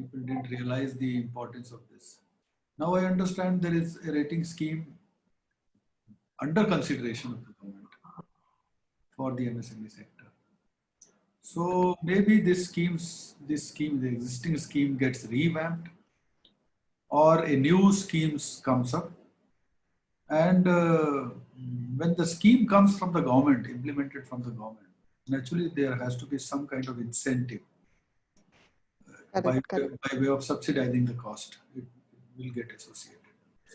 People didn't realize the importance of this. Now I understand there is a rating scheme under consideration of the government for the MSME sector. So maybe this scheme, the existing scheme gets revamped, or a new scheme comes up. And when the scheme comes from the government, implemented from the government, naturally there has to be some kind of incentive by way of subsidizing the cost. It will get associated.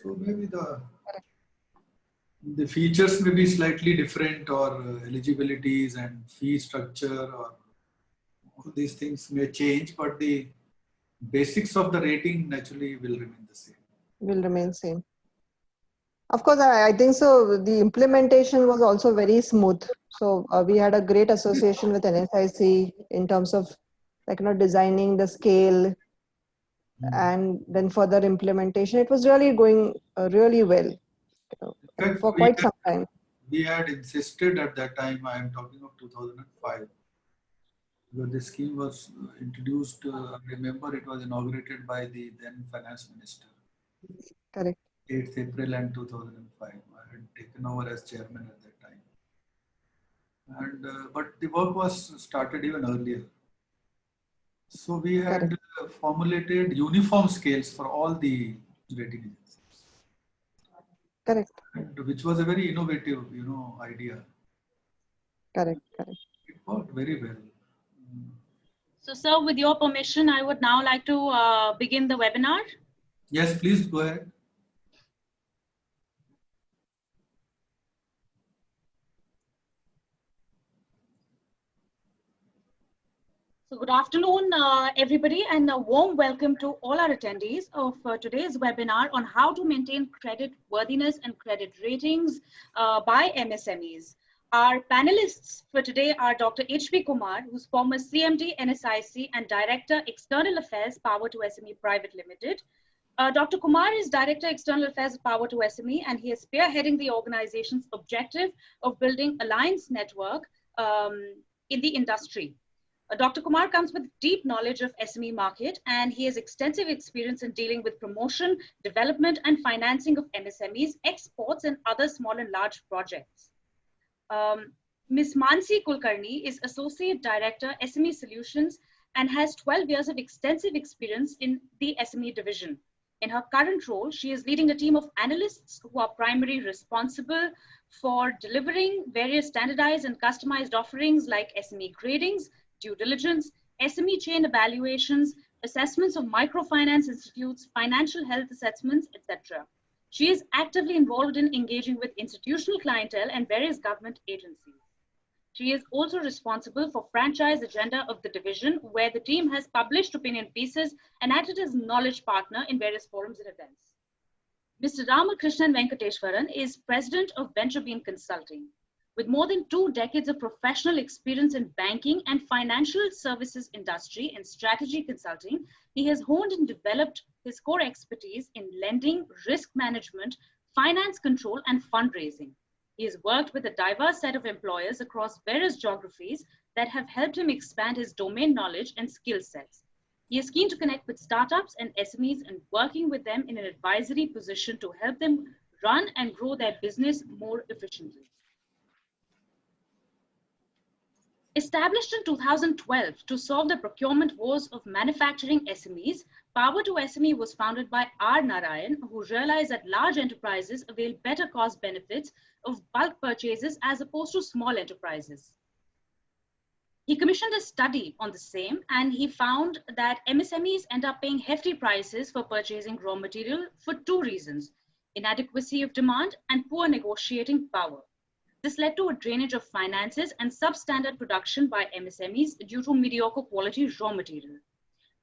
So maybe the features may be slightly different, or eligibilities and fee structure, or all these things may change, but the basics of the rating naturally will remain the same. Will remain same. Of course, I think so. The implementation was also very smooth. So we had a great association with NSIC in terms of designing the scale, and then further implementation. It was really going really well fact, for quite some time. We had insisted at that time, I am talking of 2005, when the scheme was introduced. I remember it was inaugurated by the then finance minister. Correct. 8th April and 2005. I had taken over as chairman at that time. And but the work was started even earlier. So we had formulated uniform scales for all the rating agencies. Correct. And which was a very innovative, idea. Correct. It worked very well. So, sir, with your permission, I would now like to begin the webinar. Yes, please go ahead. So good afternoon, everybody, and a warm welcome to all our attendees of today's webinar on how to maintain credit worthiness and credit ratings by MSMEs. Our panelists for today are Dr. H.P. Kumar, who's former CMD, NSIC, and Director, External Affairs, Power to SME Private Limited. Dr. Kumar is Director, External Affairs of Power to SME, and he is spearheading the organization's objective of building alliance network in the industry. Dr. Kumar comes with deep knowledge of SME market, and he has extensive experience in dealing with promotion, development, and financing of MSMEs, exports, and other small and large projects. Ms. Mansi Kulkarni is Associate Director, SME Solutions, and has 12 years of extensive experience in the SME division. In her current role, she is leading a team of analysts who are primarily responsible for delivering various standardized and customized offerings like SME gradings, due diligence, SME chain evaluations, assessments of microfinance institutes, financial health assessments, etc. She is actively involved in engaging with institutional clientele and various government agencies. She is also responsible for franchise agenda of the division, where the team has published opinion pieces and acted as knowledge partner in various forums and events. Mr. Ramakrishnan Venkateshwaran is President of VentureBeam Consulting. With more than 2 decades of professional experience in banking and financial services industry and strategy consulting, he has honed and developed his core expertise in lending, risk management, finance control, and fundraising. He has worked with a diverse set of employers across various geographies that have helped him expand his domain knowledge and skill sets. He is keen to connect with startups and SMEs and working with them in an advisory position to help them run and grow their business more efficiently. Established in 2012 to solve the procurement woes of manufacturing SMEs, Power to SME was founded by R. Narayan, who realized that large enterprises avail better cost benefits of bulk purchases as opposed to small enterprises. He commissioned a study on the same, and he found that MSMEs end up paying hefty prices for purchasing raw material for 2 reasons: inadequacy of demand and poor negotiating power. This led to a drainage of finances and substandard production by MSMEs due to mediocre quality raw material.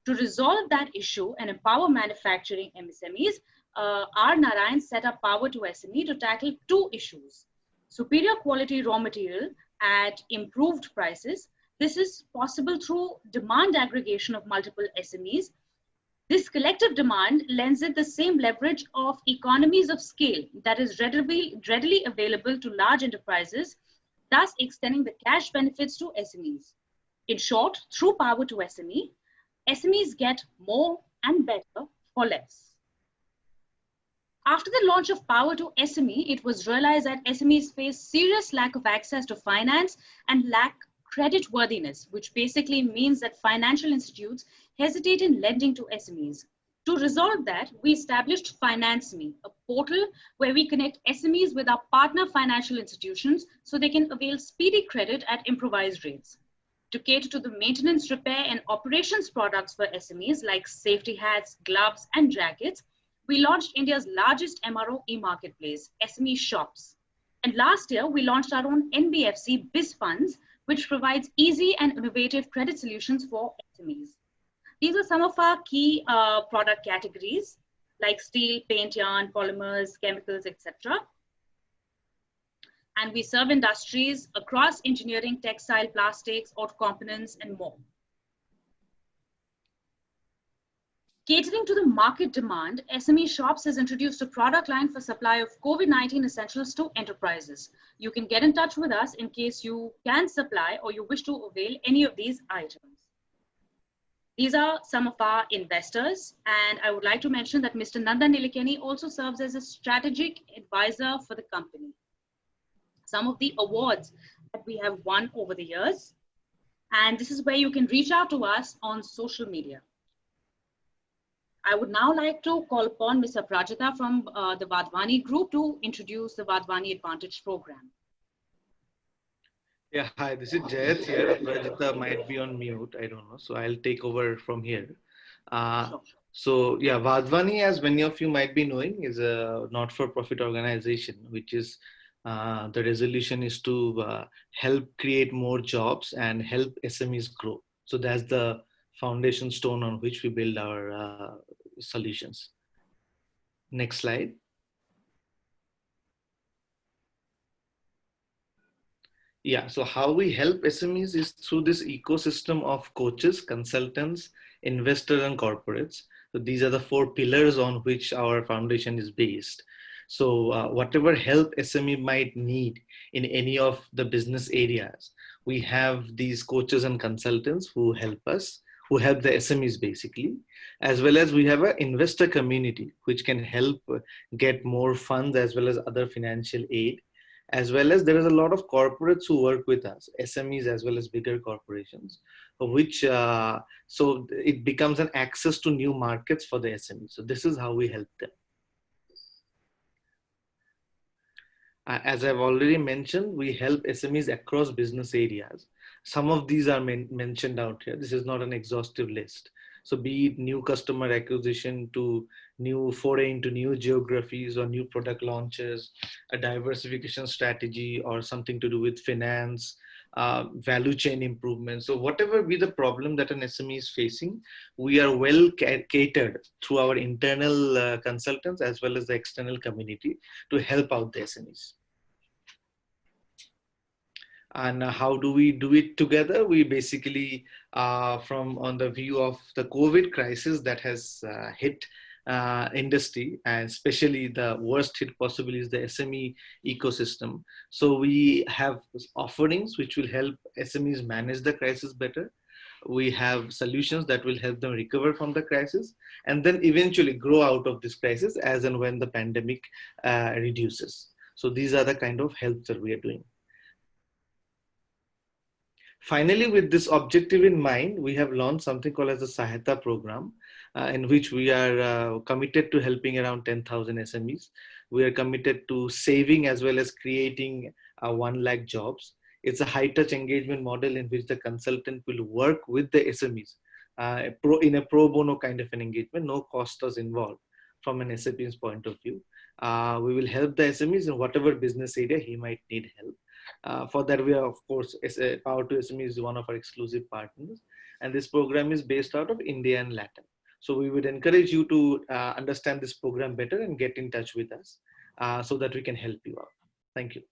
To resolve that issue and empower manufacturing MSMEs, R. Narayan set up Power to SME to tackle 2 issues: superior quality raw material at improved prices. This is possible through demand aggregation of multiple SMEs. This collective demand lends it the same leverage of economies of scale that is readily available to large enterprises, thus extending the cash benefits to SMEs. In short, through Power to SME, SMEs get more and better for less. After the launch of Power to SME, it was realized that SMEs face serious lack of access to finance and lack credit worthiness, which basically means that financial institutes hesitate in lending to SMEs. To resolve that, we established FinanceMe, a portal where we connect SMEs with our partner financial institutions so they can avail speedy credit at improvised rates. To cater to the maintenance, repair, and operations products for SMEs like safety hats, gloves, and jackets, we launched India's largest MRO e-marketplace, SME Shops. And last year, we launched our own NBFC BizFunds, which provides easy and innovative credit solutions for SMEs. These are some of our key product categories like steel, paint, yarn, polymers, chemicals, etc. And we serve industries across engineering, textile, plastics, auto components, and more. Catering to the market demand, SME Shops has introduced a product line for supply of COVID-19 essentials to enterprises. You can get in touch with us in case you can supply or you wish to avail any of these items. These are some of our investors, and I would like to mention that Mr. Nandan Nilekani also serves as a strategic advisor for the company. Some of the awards that we have won over the years, and this is where you can reach out to us on social media. I would now like to call upon Ms. Aprajita from the Vadhvani Group to introduce the Vadhvani Advantage program. Yeah, hi, this is Jayat here. Aprajita might be on mute, I don't know. So I'll take over from here. So yeah, Vadhvani, as many of you might be knowing, is a not-for-profit organization, which is the resolution is to help create more jobs and help SMEs grow. So that's the foundation stone on which we build our solutions. Next slide. Yeah, so how we help SMEs is through this ecosystem of coaches, consultants, investors, and corporates. So these are the 4 pillars on which our foundation is based. So whatever help SME might need in any of the business areas, we have these coaches and consultants who help us, who help the SMEs basically, as well as we have an investor community which can help get more funds as well as other financial aid. As well as there is a lot of corporates who work with us, SMEs as well as bigger corporations, which so it becomes an access to new markets for the SMEs. So this is how we help them. As I've already mentioned, we help SMEs across business areas. Some of these are mentioned out here. This is not an exhaustive list. So be it new customer acquisition to new foray into new geographies or new product launches, a diversification strategy or something to do with finance, value chain improvement. So whatever be the problem that an SME is facing, we are well catered through our internal consultants as well as the external community to help out the SMEs. And how do we do it together? We basically, from on the view of the COVID crisis that has hit industry, and especially the worst hit possibly is the SME ecosystem. So we have offerings which will help SMEs manage the crisis better. We have solutions that will help them recover from the crisis and then eventually grow out of this crisis as and when the pandemic reduces. So these are the kind of help that we are doing. Finally, with this objective in mind, we have launched something called as the Sahayata program, in which we are committed to helping around 10,000 SMEs. We are committed to saving as well as creating 1 lakh jobs. It's a high-touch engagement model in which the consultant will work with the SMEs in a pro bono kind of an engagement, no cost is involved from an SME's point of view. We will help the SMEs in whatever business area he might need help. For that, we are, of course, Power to SME is one of our exclusive partners. And this program is based out of India and Latin. So we would encourage you to understand this program better and get in touch with us so that we can help you out. Thank you.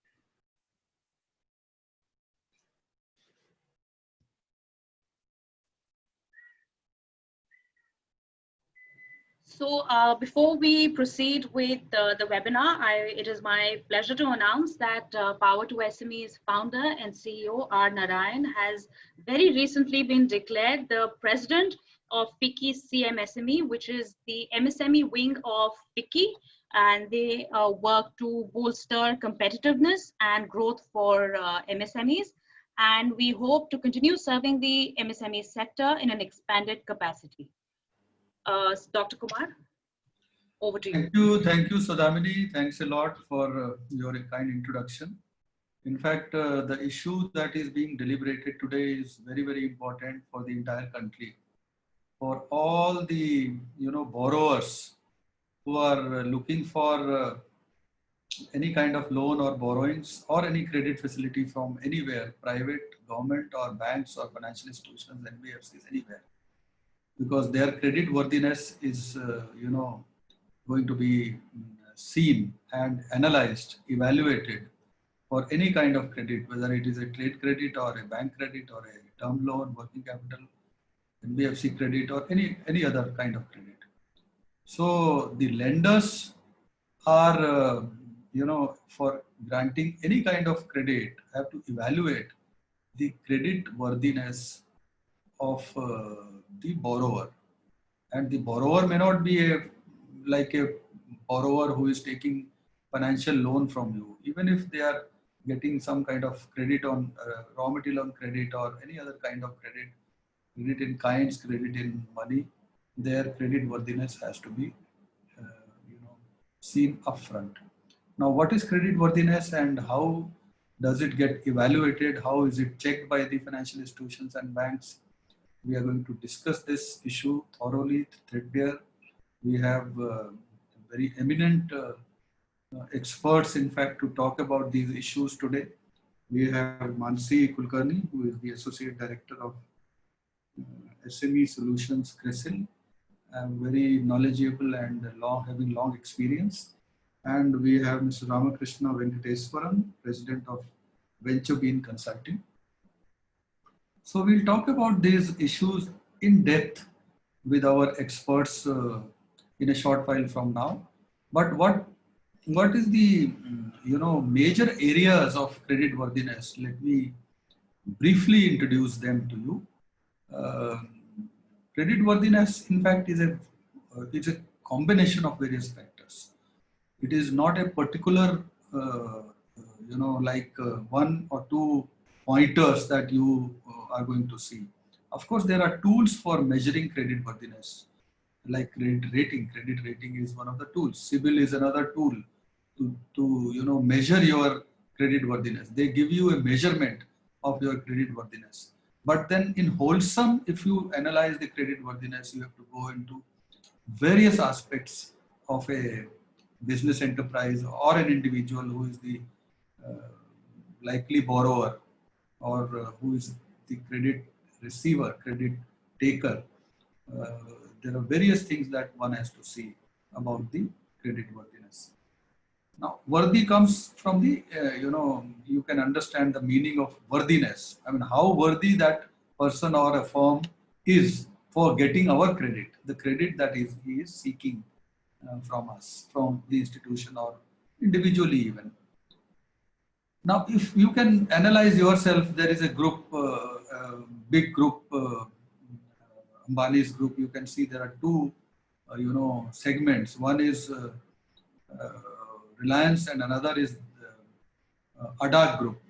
So before we proceed with the webinar, it is my pleasure to announce that Power to SME's founder and CEO R. Narayan has very recently been declared the president of FICCI CMSME, which is the MSME wing of FICCI, and they work to bolster competitiveness and growth for MSMEs. And we hope to continue serving the MSME sector in an expanded capacity. Dr. Kumar, over to you. Thank you, Sodhamini. Thanks a lot for your kind introduction. In fact, the issue that is being deliberated today is very, very important for the entire country. For all the borrowers who are looking for any kind of loan or borrowings or any credit facility from anywhere, private, government, or banks or financial institutions, NBFCs, anywhere, because their credit worthiness is going to be seen and analyzed, evaluated for any kind of credit, whether it is a trade credit or a bank credit or a term loan, working capital, NBFC credit, or any other kind of credit. So the lenders are, for granting any kind of credit, have to evaluate the credit worthiness of the borrower. And the borrower may not be like a borrower who is taking financial loan from you, even if they are getting some kind of credit on raw material on credit or any other kind of credit in kinds, credit in money, their credit worthiness has to be seen upfront. Now, what is credit worthiness and how does it get evaluated? How is it checked by the financial institutions and banks? We are going to discuss this issue thoroughly, threadbare. We have very eminent experts, in fact, to talk about these issues today. We have Mansi Kulkarni, who is the Associate Director of SME Solutions, CRISIL, very knowledgeable and having long experience. And we have Mr. Ramakrishna Venkateswaran, President of Venture Bean Consulting. So we'll talk about these issues in depth with our experts in a short while from now. But what is the major areas of credit worthiness? Let me briefly introduce them to you. Credit worthiness, in fact, is a combination of various factors. It is not a particular, one or two pointers that you are going to see. Of course, there are tools for measuring credit worthiness, like credit rating. Credit rating is one of the tools. CIBIL is another tool to measure your credit worthiness. They give you a measurement of your credit worthiness. But then in wholesome, if you analyze the credit worthiness, you have to go into various aspects of a business enterprise or an individual who is the likely borrower or who is the credit receiver, credit taker. There are various things that one has to see about the credit worthiness. Now, worthy comes from the, you can understand the meaning of worthiness. I mean, how worthy that person or a firm is for getting our credit, the credit that he is seeking from us, from the institution or individually even. Now, if you can analyze yourself, there is a group, big group, Ambani's group. You can see there are two, segments. One is Reliance and another is Adak group.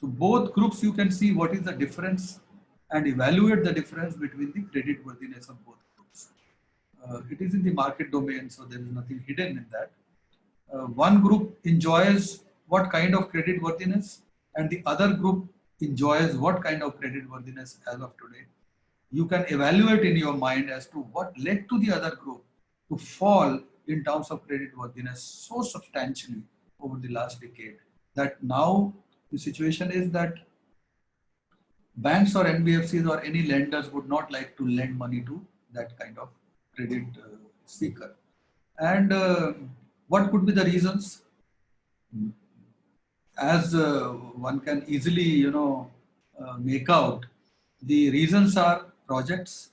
So both groups, you can see what is the difference and evaluate the difference between the credit worthiness of both groups. It is in the market domain, so there is nothing hidden in that. One group enjoys what kind of credit worthiness and the other group enjoys what kind of credit worthiness as of today. You can evaluate in your mind as to what led to the other group to fall in terms of credit worthiness so substantially over the last decade that now the situation is that banks or NBFCs or any lenders would not like to lend money to that kind of credit seeker. And what could be the reasons? As one can easily, make out, the reasons are projects,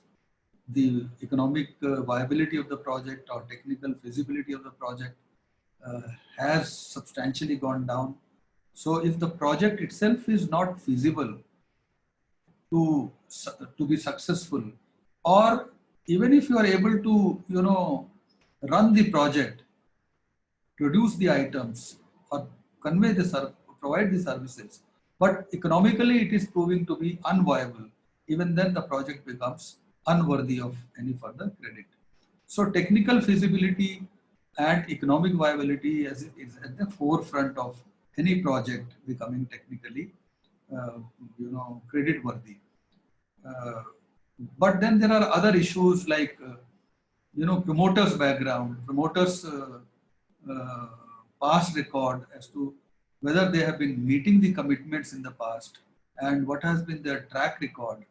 the economic viability of the project or technical feasibility of the project has substantially gone down. So if the project itself is not feasible to be successful, or even if you are able to, run the project, produce the items, or convey provide the services, but economically it is proving to be unviable, even then the project becomes unworthy of any further credit. So technical feasibility and economic viability is at the forefront of any project becoming technically, credit worthy. Uh, but then there are other issues like, promoters' background, promoters' uh, past record as to whether they have been meeting the commitments in the past and what has been their track record.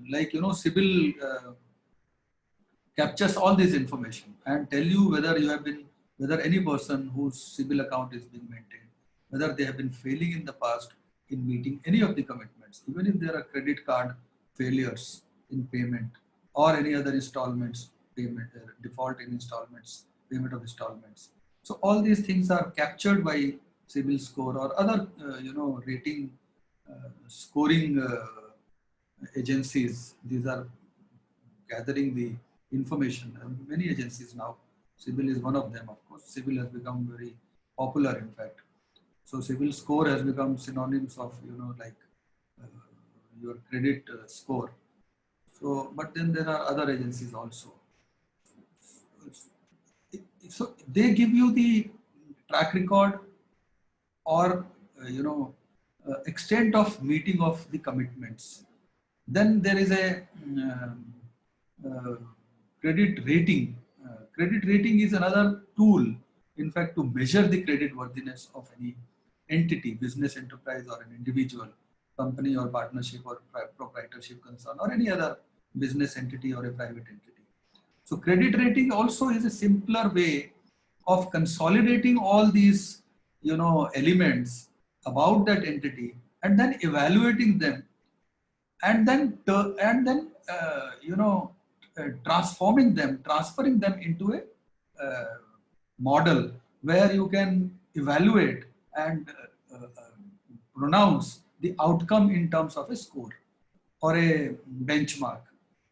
CIBIL captures all this information and tell you whether any person whose CIBIL account is being maintained, whether they have been failing in the past in meeting any of the commitments, even if there are credit card failures in payment or any other installments, payment, default in installments, payment of installments. So all these things are captured by CIBIL score or other, rating scoring agencies. These are gathering the information. Many agencies now, CIBIL is one of them, of course. CIBIL has become very popular, in fact. So CIBIL score has become synonyms of, your credit score. So, but then there are other agencies also. So they give you the track record or, extent of meeting of the commitments. Then there is a credit rating. Credit rating is another tool, in fact, to measure the credit worthiness of any entity, business enterprise or an individual, company or partnership or proprietorship concern or any other business entity or a private entity. So credit rating also is a simpler way of consolidating all these, elements about that entity and then evaluating them and then transforming them, transferring them into a model where you can evaluate and pronounce the outcome in terms of a score or a benchmark.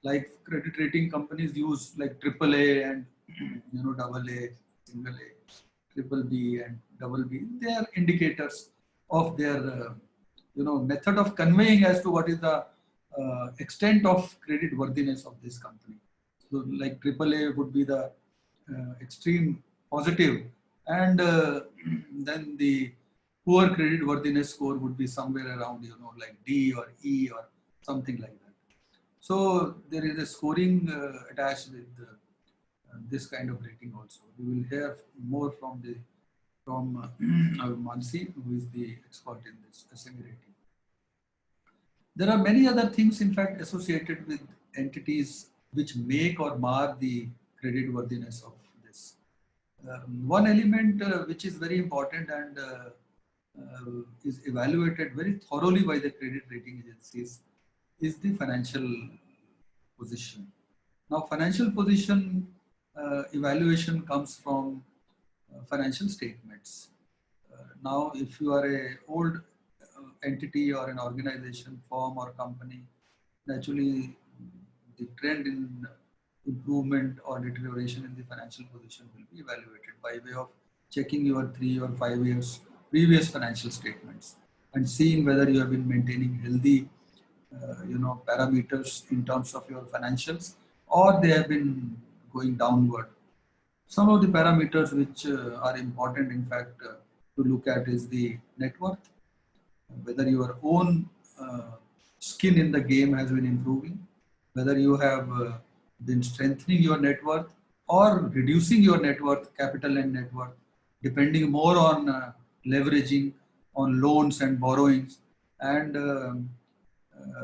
Like credit rating companies use like AAA and AA, single A, triple B and double B. They are indicators of their method of conveying as to what is the extent of credit worthiness of this company. So like AAA would be the extreme positive, and then the poor credit worthiness score would be somewhere around like D or E or something like that. So there is a scoring attached with this kind of rating also. We will hear more from Mansi, who is the expert in this SME rating. There are many other things, in fact, associated with entities which make or mar the credit worthiness of this. One element which is very important and is evaluated very thoroughly by the credit rating agencies is the financial position. Now, financial position evaluation comes from financial statements. Now, if you are a old entity or an organization, firm or company, naturally the trend in improvement or deterioration in the financial position will be evaluated by way of checking your 3 or 5 years previous financial statements and seeing whether you have been maintaining healthy parameters in terms of your financials or they have been going downward. Some of the parameters which are important, in fact, to look at is the net worth, whether your own skin in the game has been improving, whether you have been strengthening your net worth or reducing your net worth, capital and net worth, depending more on leveraging on loans and borrowings, and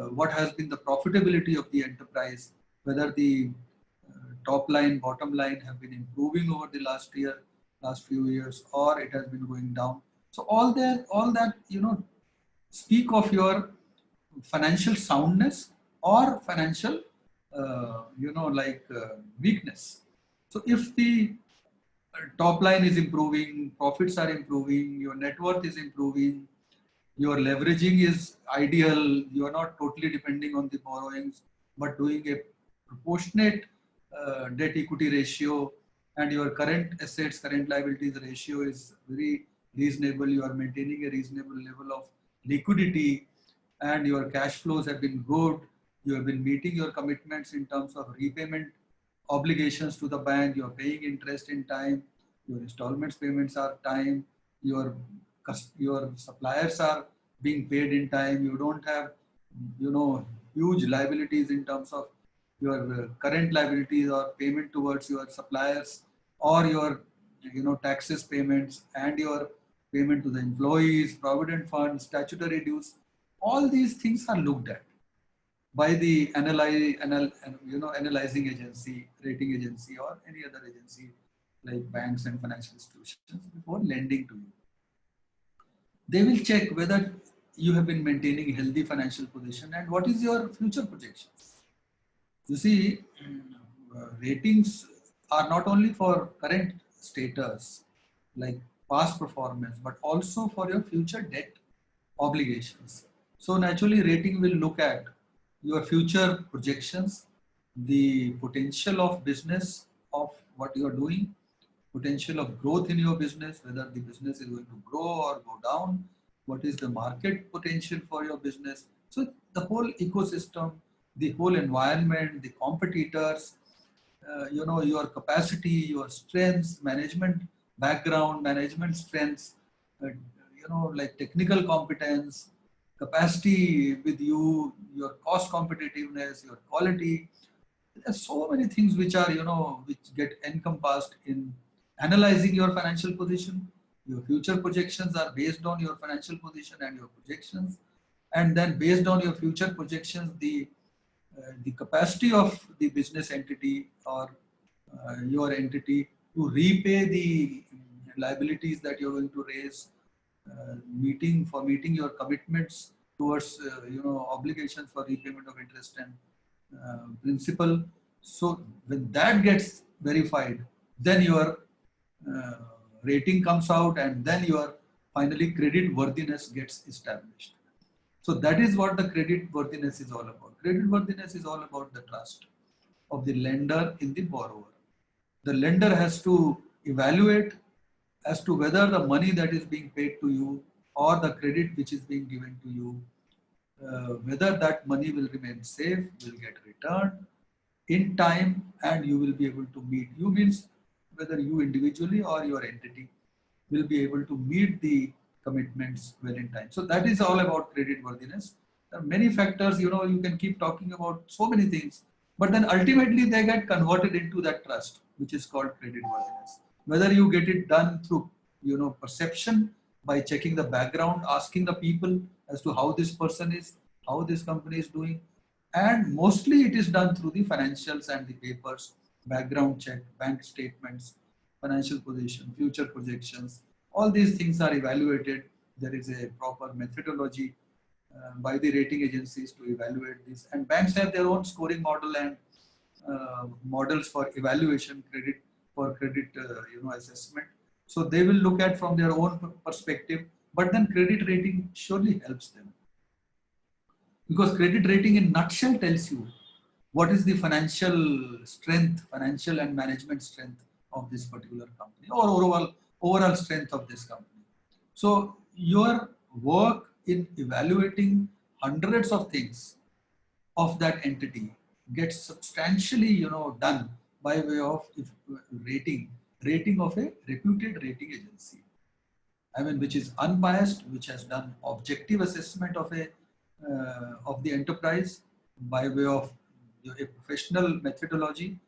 what has been the profitability of the enterprise, whether the top line, bottom line have been improving over the last few years, or it has been going down. So all that speak of your financial soundness or financial weakness. So if the top line is improving, profits are improving, your net worth is improving, your leveraging is ideal, you are not totally depending on the borrowings, but doing a proportionate debt equity ratio, and your current assets, current liabilities ratio is very reasonable. You are maintaining a reasonable level of liquidity, and your cash flows have been good. You have been meeting your commitments in terms of repayment obligations to the bank. You are paying interest in time. Your installments payments are time. Your your suppliers are being paid in time. You don't have, huge liabilities in terms of your current liabilities or payment towards your suppliers, or your taxes payments, and your payment to the employees, provident funds, statutory dues. All these things are looked at by the analyzing agency, rating agency, or any other agency like banks and financial institutions before lending to you. They will check whether you have been maintaining a healthy financial position and what is your future projections. You see, ratings are not only for current status, like past performance, but also for your future debt obligations. So naturally, rating will look at your future projections, the potential of business of what you are doing, potential of growth in your business, whether the business is going to grow or go down, what is the market potential for your business. So the whole ecosystem, the whole environment, the competitors, your capacity, your strengths, management background, management strengths, like technical competence, capacity with you, your cost competitiveness, your quality. There's so many things which are, which get encompassed in analyzing your financial position. Your future projections are based on your financial position and your projections. And then based on your future projections, the capacity of the business entity or your entity to repay the liabilities that you're going to raise, meeting your commitments towards obligations for repayment of interest and principal. So when that gets verified, then your rating comes out, and then your finally credit worthiness gets established. So that is what the credit worthiness is all about. Credit worthiness is all about the trust of the lender in the borrower. The lender has to evaluate as to whether the money that is being paid to you or the credit which is being given to you, whether that money will remain safe, will get returned in time, and you will be able to meet. You means whether you individually or your entity will be able to meet the commitments well in time. So that is all about credit worthiness. There are many factors, you can keep talking about so many things, but then ultimately they get converted into that trust, which is called credit worthiness. Whether you get it done through, perception, by checking the background, asking the people as to how this person is, how this company is doing, and mostly it is done through the financials and the papers, background check, bank statements, financial position, future projections. All these things are evaluated. There is a proper methodology by the rating agencies to evaluate this. And banks have their own scoring model and models for evaluation, credit assessment. So they will look at from their own perspective, but then credit rating surely helps them. Because credit rating in nutshell tells you what is the financial strength, financial and management strength of this particular company, or overall strength of this company. So your work in evaluating hundreds of things of that entity gets substantially done by way of rating of a reputed rating agency. I mean, which is unbiased, which has done objective assessment of the enterprise by way of a professional methodology,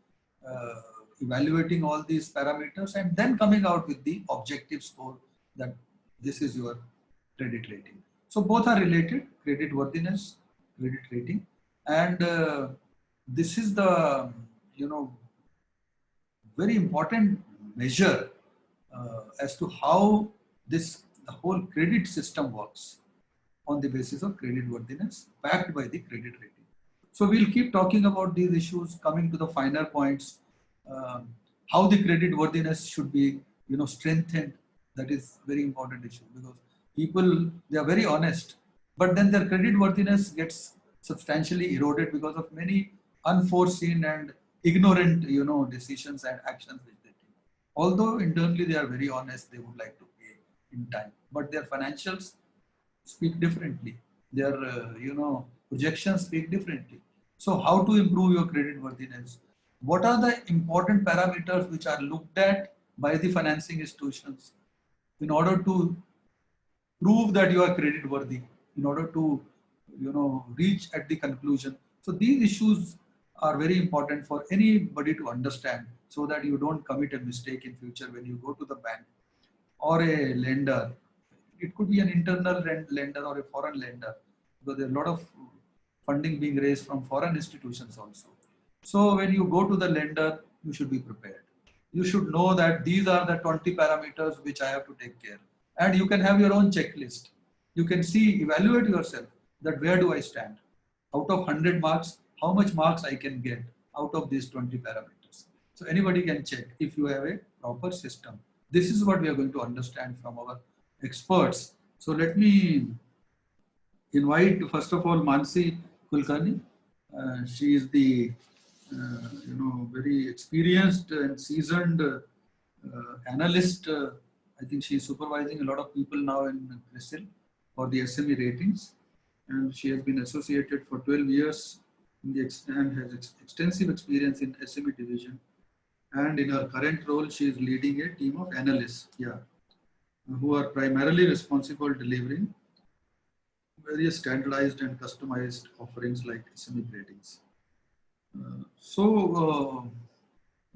evaluating all these parameters, and then coming out with the objective score that this is your credit rating. So both are related: credit worthiness, credit rating, and this is the very important measure as to how the whole credit system works, on the basis of credit worthiness backed by the credit rating. So we'll keep talking about these issues, coming to the finer points, how the credit worthiness should be strengthened. That is very important issue, because people, they are very honest, but then their credit worthiness gets substantially eroded because of many unforeseen and ignorant, decisions and actions which they take. Although internally they are very honest, they would like to pay in time, but their financials speak differently. Their, projections speak differently. So how to improve your credit worthiness? What are the important parameters which are looked at by the financing institutions in order to prove that you are credit worthy, in order to, reach at the conclusion? So these issues are very important for anybody to understand, so that you don't commit a mistake in future when you go to the bank or a lender. It could be an internal lender or a foreign lender, because there are a lot of funding being raised from foreign institutions also. So when you go to the lender, you should be prepared. You should know that these are the 20 parameters which I have to take care. And you can have your own checklist. You can see, evaluate yourself, that where do I stand? Out of 100 marks, how much marks I can get out of these 20 parameters. So anybody can check if you have a proper system. This is what we are going to understand from our experts. So let me invite, first of all, Mansi Kulkarni. She is the very experienced and seasoned analyst. I think she is supervising a lot of people now in CRISIL for the SME ratings, and she has been associated for 12 years in the and has extensive experience in SME division. And in her current role, she is leading a team of analysts, who are primarily responsible delivering various standardized and customized offerings like SME ratings.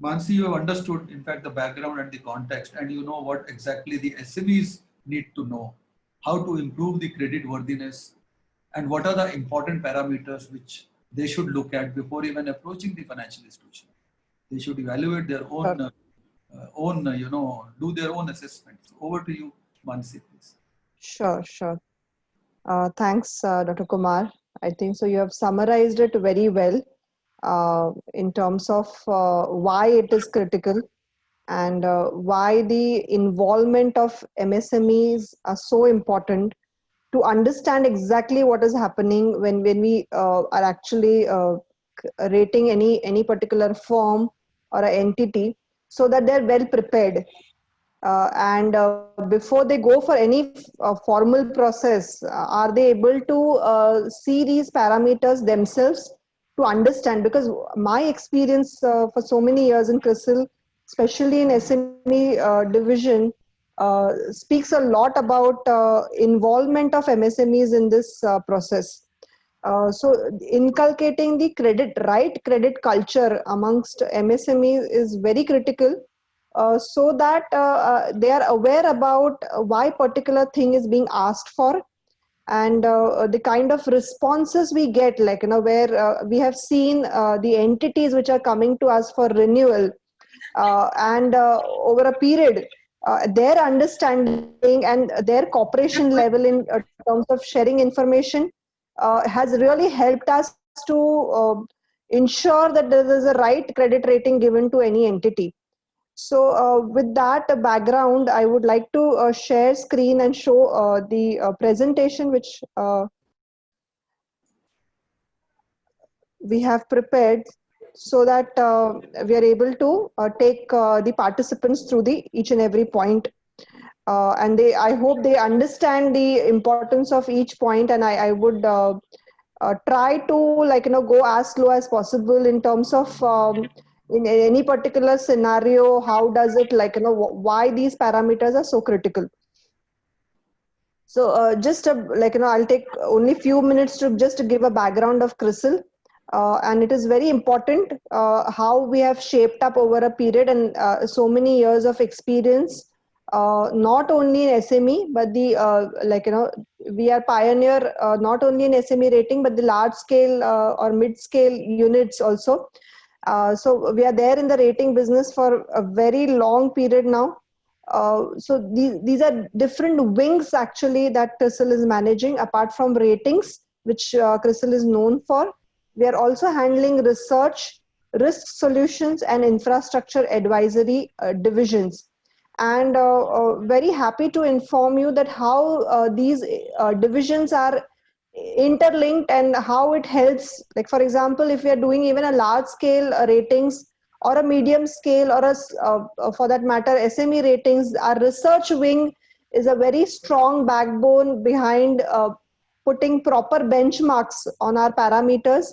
Mansi, you have understood, in fact, the background and the context, and you know what exactly the SMEs need to know, how to improve the credit worthiness, and what are the important parameters which they should look at before even approaching the financial institution. They should evaluate their own, do their own assessments. Over to you, Mansi, please. Sure, sure. Thanks, Dr. Kumar. I think so. You have summarized it very well in terms of why it is critical, and why the involvement of MSMEs are so important to understand exactly what is happening when we are actually rating any particular firm or an entity, so that they're well prepared. And before they go for any formal process, are they able to see these parameters themselves to understand? Because my experience for so many years in CRISIL, especially in SME division, speaks a lot about involvement of MSMEs in this process. So inculcating the right credit culture amongst MSMEs is very critical, so that they are aware about why particular thing is being asked for, and the kind of responses we get, like, where we have seen the entities which are coming to us for renewal, and over a period, their understanding and their cooperation level in terms of sharing information has really helped us to ensure that there is a right credit rating given to any entity. So with that background, I would like to share screen and show the presentation which we have prepared, so that we are able to take the participants through each and every point. And I hope they understand the importance of each point, and I would try to go as slow as possible in terms of in any particular scenario, how does it why these parameters are so critical. So just I'll take only few minutes to just to give a background of CRISIL. And it is very important how we have shaped up over a period, and so many years of experience, not only in SME, but we are pioneer not only in SME rating, but the large scale or mid scale units also. So we are there in the rating business for a very long period now. So these are different wings actually that CRISIL is managing. Apart from ratings, which CRISIL is known for, we are also handling research, risk solutions, and infrastructure advisory divisions. And very happy to inform you that how these divisions are interlinked and how it helps. Like for example, if we are doing even a large scale ratings or a medium scale or for that matter SME ratings, our research wing is a very strong backbone behind putting proper benchmarks on our parameters.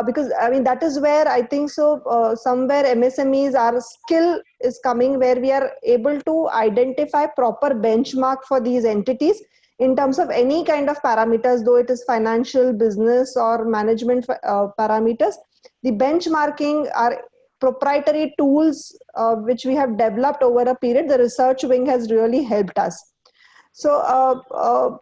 Because I mean that is where I think so somewhere MSMEs, our skill is coming, where we are able to identify proper benchmark for these entities in terms of any kind of parameters, though it is financial, business or management parameters. The benchmarking are proprietary tools which we have developed over a period. The research wing has really helped us. So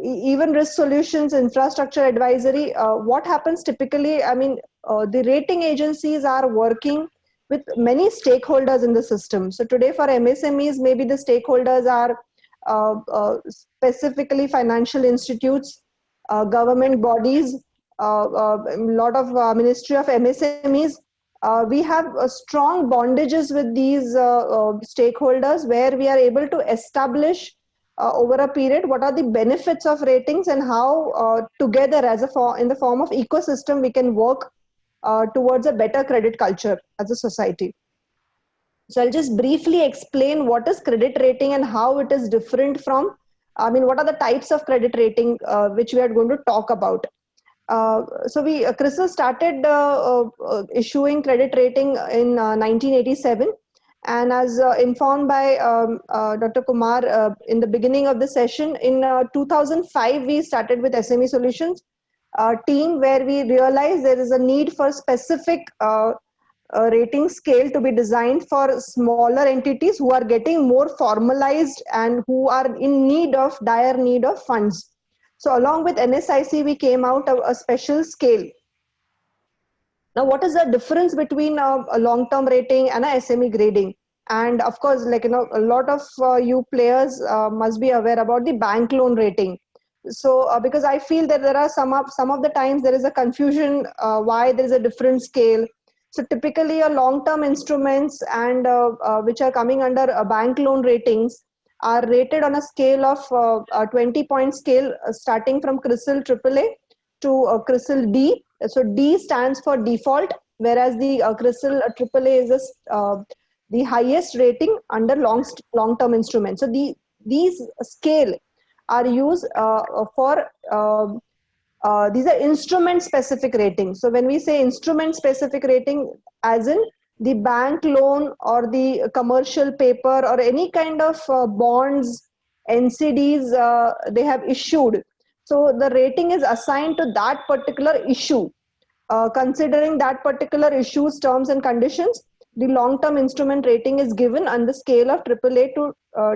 even risk solutions, infrastructure advisory, what happens typically, I mean, the rating agencies are working with many stakeholders in the system. So today for MSMEs, maybe the stakeholders are specifically financial institutes, government bodies, a lot of Ministry of MSMEs. We have strong bondages with these stakeholders, where we are able to establish over a period what are the benefits of ratings and how together as in the form of ecosystem we can work towards a better credit culture as a society. So I'll just briefly explain what is credit rating and how it is different from, I mean, what are the types of credit rating which we are going to talk about. So CRISIL started issuing credit rating in 1987. And as informed by Dr. Kumar in the beginning of the session, in 2005, we started with SME Solutions team, where we realized there is a need for specific rating scale to be designed for smaller entities who are getting more formalized and who are in dire need of funds. So along with NSIC, we came out a special scale. Now, what is the difference between a long-term rating and a SME grading? And of course, like, you know, a lot of you players must be aware about the bank loan rating. So because I feel that there are some of the times there is a confusion why there is a different scale. So typically a long-term instruments and which are coming under bank loan ratings are rated on a scale of a 20-point scale starting from CRISIL AAA to CRISIL D. So D stands for default, whereas the CRISIL AAA is the highest rating under long-term instruments. So these scale are used for these are instrument specific ratings. So when we say instrument specific rating, as in the bank loan or the commercial paper or any kind of bonds, NCDs they have issued. So the rating is assigned to that particular issue. Considering that particular issue's terms and conditions, the long-term instrument rating is given on the scale of AAA to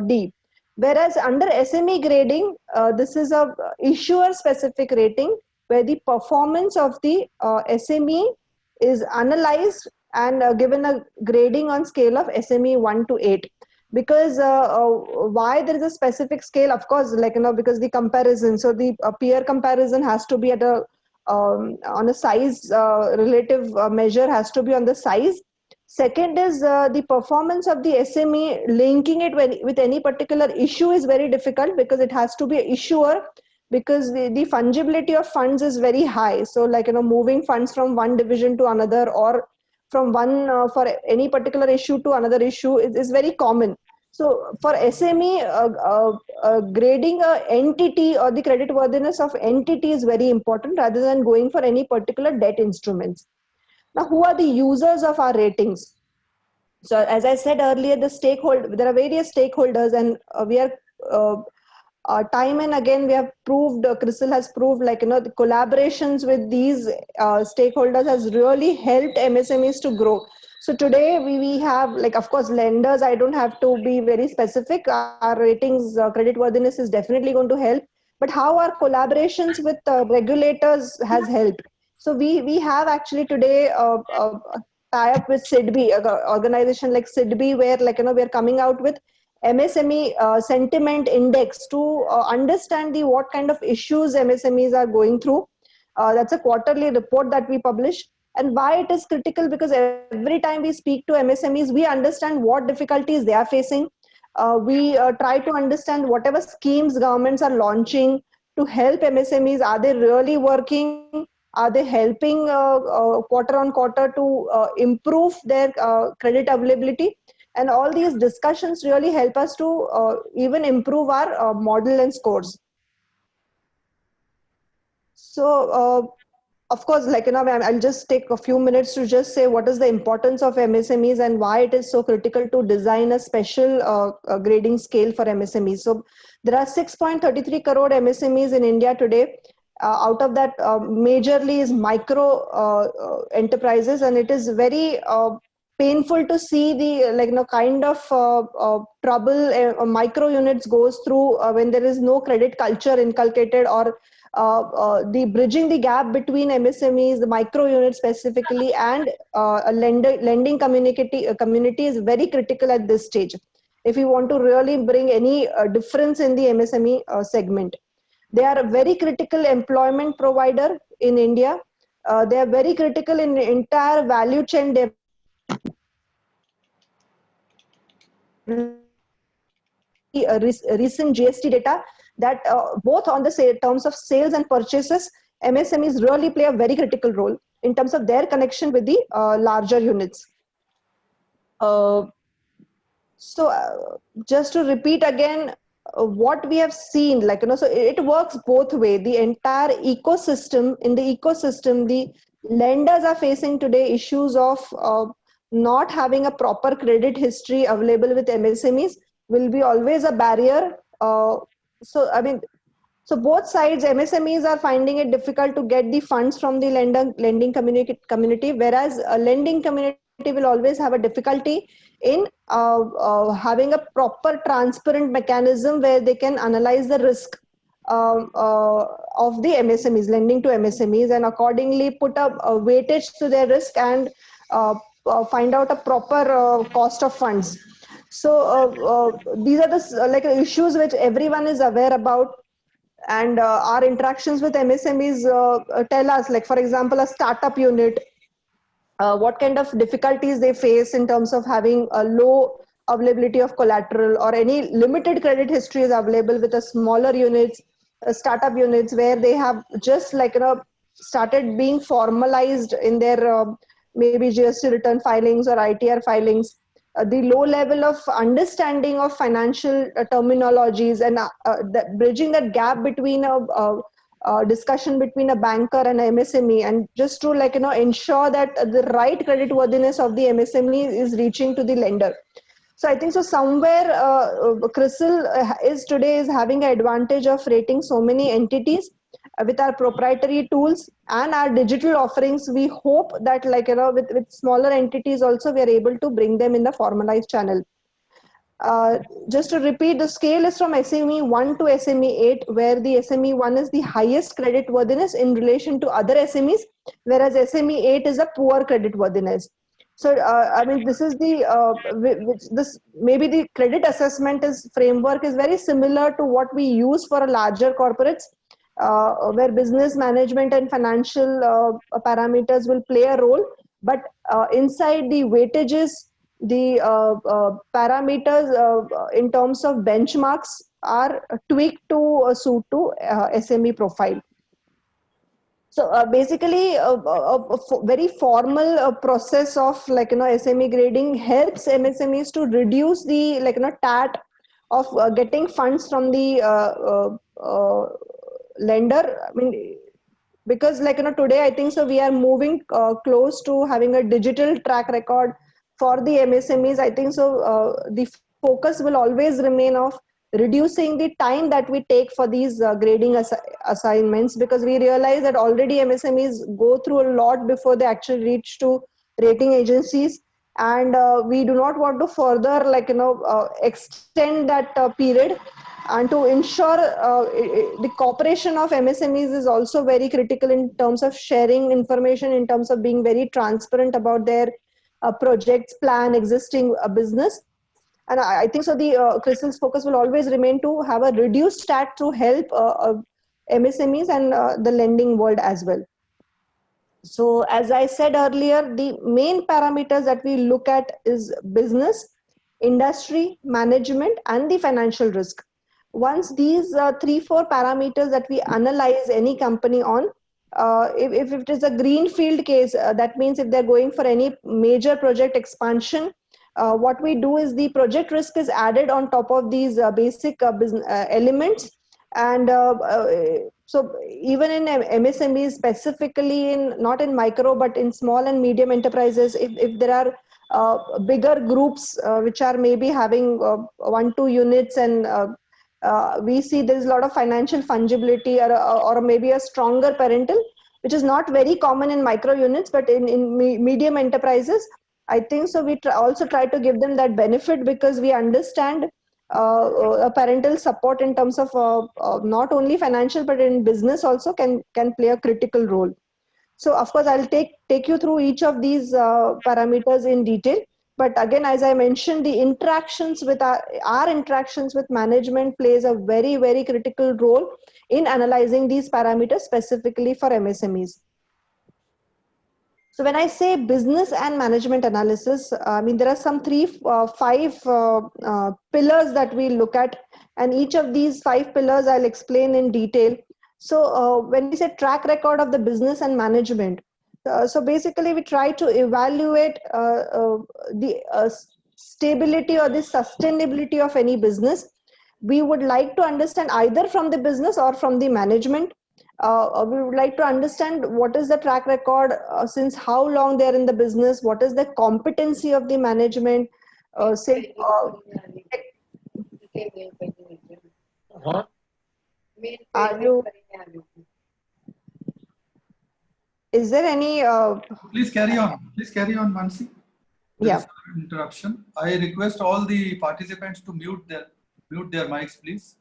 D. Whereas under SME grading, this is a issuer-specific rating where the performance of the SME is analyzed and given a grading on scale of SME 1 to 8. Because why there is a specific scale? Of course, like, you know, because the comparison. So the peer comparison has to be at a on a size relative measure has to be on the size. Second is the performance of the SME, linking it with any particular issue is very difficult because it has to be an issuer, because the fungibility of funds is very high. So like, you know, moving funds from one division to another or from one for any particular issue to another issue is very common. So for SME, grading a entity or the credit worthiness of entity is very important rather than going for any particular debt instruments. Now, who are the users of our ratings? So as I said earlier, there are various stakeholders, and we are time and again we have proved, CRISIL has proved, like, you know, the collaborations with these stakeholders has really helped MSMEs to grow. So today we have, like, of course, lenders, I don't have to be very specific. Our ratings, credit worthiness is definitely going to help. But how our collaborations with regulators has helped. So we have actually today tie up with SIDBI, an organization like SIDBI, where, like, you know, we're coming out with MSME sentiment index to understand what kind of issues MSMEs are going through. That's a quarterly report that we publish. And why it is critical? Because every time we speak to MSMEs, we understand what difficulties they are facing. We try to understand whatever schemes governments are launching to help MSMEs? Are they really working? Are they helping quarter on quarter to improve their credit availability? And all these discussions really help us to even improve our model and scores. So, of course, like, I'll just take a few minutes to just say what is the importance of MSMEs and why it is so critical to design a special grading scale for MSMEs. So there are 6.33 crore MSMEs in India today. Out of that, majorly is micro enterprises, and it is very painful to see the kind of trouble micro units goes through when there is no credit culture inculcated, or the bridging the gap between MSMEs, the micro units specifically, and a lending community is very critical at this stage if you want to really bring any difference in the MSME segment. They are a very critical employment provider in India. They are very critical in the entire value chain recent GST data that both on the terms of sales and purchases, MSMEs really play a very critical role in terms of their connection with the larger units. Just to repeat again, what we have seen, so it works both way. The entire ecosystem, the lenders are facing today issues of not having a proper credit history available with MSMEs will be always a barrier. So both sides, MSMEs are finding it difficult to get the funds from the lending community, whereas a lending community will always have a difficulty in having a proper transparent mechanism where they can analyze the risk of the MSMEs, lending to MSMEs, and accordingly put a weightage to their risk and find out a proper cost of funds. So these are the issues which everyone is aware about. And our interactions with MSMEs tell us, for example, a startup unit, what kind of difficulties they face in terms of having a low availability of collateral, or any limited credit history is available with a smaller units, startup units, where they have just started being formalized in their maybe GST return filings or ITR filings. The low level of understanding of financial terminologies, and bridging that gap between a discussion between a banker and an MSME, and just to ensure that the right credit worthiness of the MSME is reaching to the lender. So I think so somewhere CRISIL is having an advantage of rating so many entities. With our proprietary tools and our digital offerings, we hope that with smaller entities also, we are able to bring them in the formalized channel. Just to repeat, the scale is from SME 1 to SME 8, where the SME 1 is the highest credit worthiness in relation to other SMEs, whereas SME 8 is a poor credit worthiness. So, this is maybe the credit assessment framework is very similar to what we use for a larger corporates, where business management and financial parameters will play a role. But inside the weightages, the parameters in terms of benchmarks are tweaked to suit to SME profile. So basically, a very formal process of SME grading helps MSMEs to reduce the TAT of getting funds from the lender. Because today I think so we are moving close to having a digital track record for the MSMEs. I think so the focus will always remain of reducing the time that we take for these grading assignments, because we realize that already MSMEs go through a lot before they actually reach to rating agencies, and we do not want to further extend that period. And to ensure the cooperation of MSMEs is also very critical in terms of sharing information, in terms of being very transparent about their projects, plan, existing business. And I think so the CRISIL's focus will always remain to have a reduced stat to help MSMEs and the lending world as well. So as I said earlier, the main parameters that we look at is business, industry, management, and the financial risk. once these 3-4 parameters that we analyze any company on, if it is a greenfield case, that means if they're going for any major project expansion, what we do is the project risk is added on top of these basic business elements. And so even in MSMEs, specifically in not in micro but in small and medium enterprises, if there are bigger groups which are maybe having 1-2 units, and we see there is a lot of financial fungibility, or maybe a stronger parental, which is not very common in micro units, but in medium enterprises, I think so we also try to give them that benefit, because we understand a parental support in terms of not only financial but in business also can play a critical role. So of course I'll take you through each of these parameters in detail. But again, as I mentioned, the interactions with our interactions with management plays a very, very critical role in analyzing these parameters specifically for MSMEs. So when I say business and management analysis, I mean, there are some 5 pillars that we look at, and each of these 5 pillars I'll explain in detail. So when we say track record of the business and management, so basically we try to evaluate the stability or the sustainability of any business. We would like to understand either from the business or from the management. We would like to understand what is the track record, since how long they are in the business, what is the competency of the management, say, are you, is there any, Please carry on. Please carry on, Mansi. There yeah. is an interruption. I request all the participants to mute their mics, please.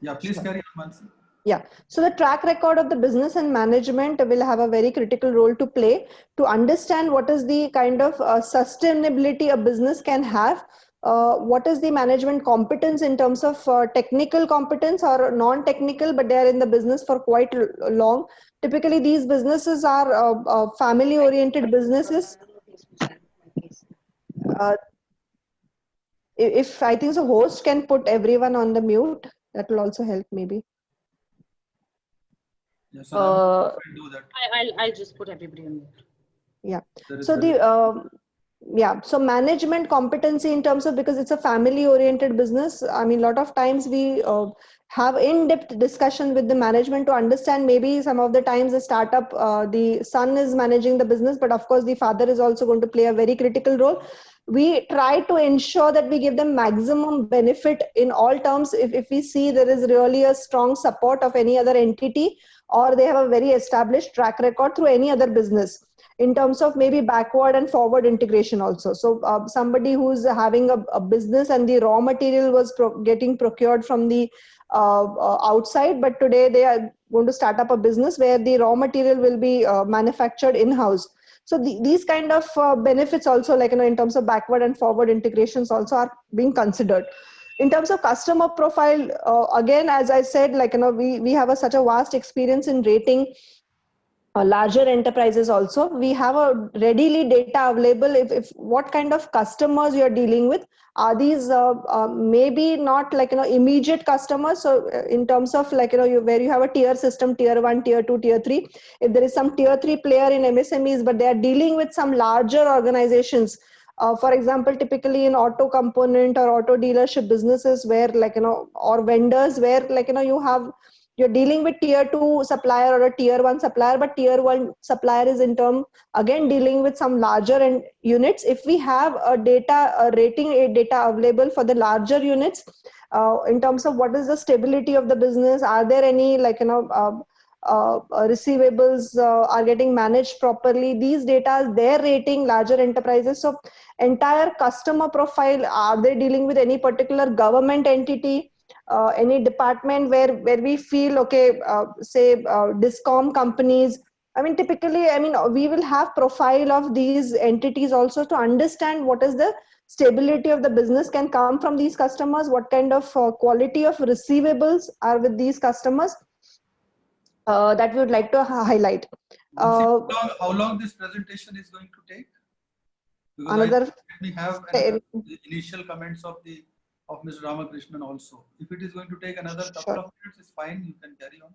Yeah, please carry on, Mansi. Yeah, so the track record of the business and management will have a very critical role to play to understand what is the kind of sustainability a business can have, what is the management competence in terms of technical competence or non-technical, but they are in the business for quite long. Typically, these businesses are family-oriented businesses. If I think the host can put everyone on the mute, that will also help maybe. Yes, sir, I will do that. I'll just put everybody on mute. Yeah. So so management competency in terms of, because it's a family oriented business, I mean, a lot of times we have in-depth discussion with the management to understand. Maybe some of the times the startup, the son is managing the business, but of course the father is also going to play a very critical role. We try to ensure that we give them maximum benefit in all terms. If we see there is really a strong support of any other entity, or they have a very established track record through any other business, in terms of maybe backward and forward integration also. So somebody who's having a business and the raw material was getting procured from the outside, but today they are going to start up a business where the raw material will be manufactured in-house. So these kind of benefits also, like, in terms of backward and forward integrations also are being considered. In terms of customer profile, again, as I said, like, we have such a vast experience in rating larger enterprises also. We have a readily data available if what kind of customers you're dealing with. Are these maybe not like, immediate customers? So in terms of like, where you have a tier system, tier 1, tier 2, tier 3, if there is some tier 3 player in MSMEs, but they are dealing with some larger organizations, for example, typically in auto component or auto dealership businesses, where like, or vendors where like, you're dealing with tier 2 supplier or a tier 1 supplier, but tier 1 supplier is in turn again dealing with some larger units. If we have a rating data available for the larger units, in terms of what is the stability of the business, are there any like, receivables are getting managed properly, these data, their rating, larger enterprises. So entire customer profile, are they dealing with any particular government entity, any department where we feel, okay, say discom companies. I mean, typically, I mean, we will have profile of these entities also to understand what is the stability of the business can come from these customers, what kind of quality of receivables are with these customers, that we would like to highlight. How long this presentation is going to take? Because Another let me have the initial comments of of Mr. Ramakrishnan also. If it is going to take another couple Sure. of minutes, it's fine. You can carry on.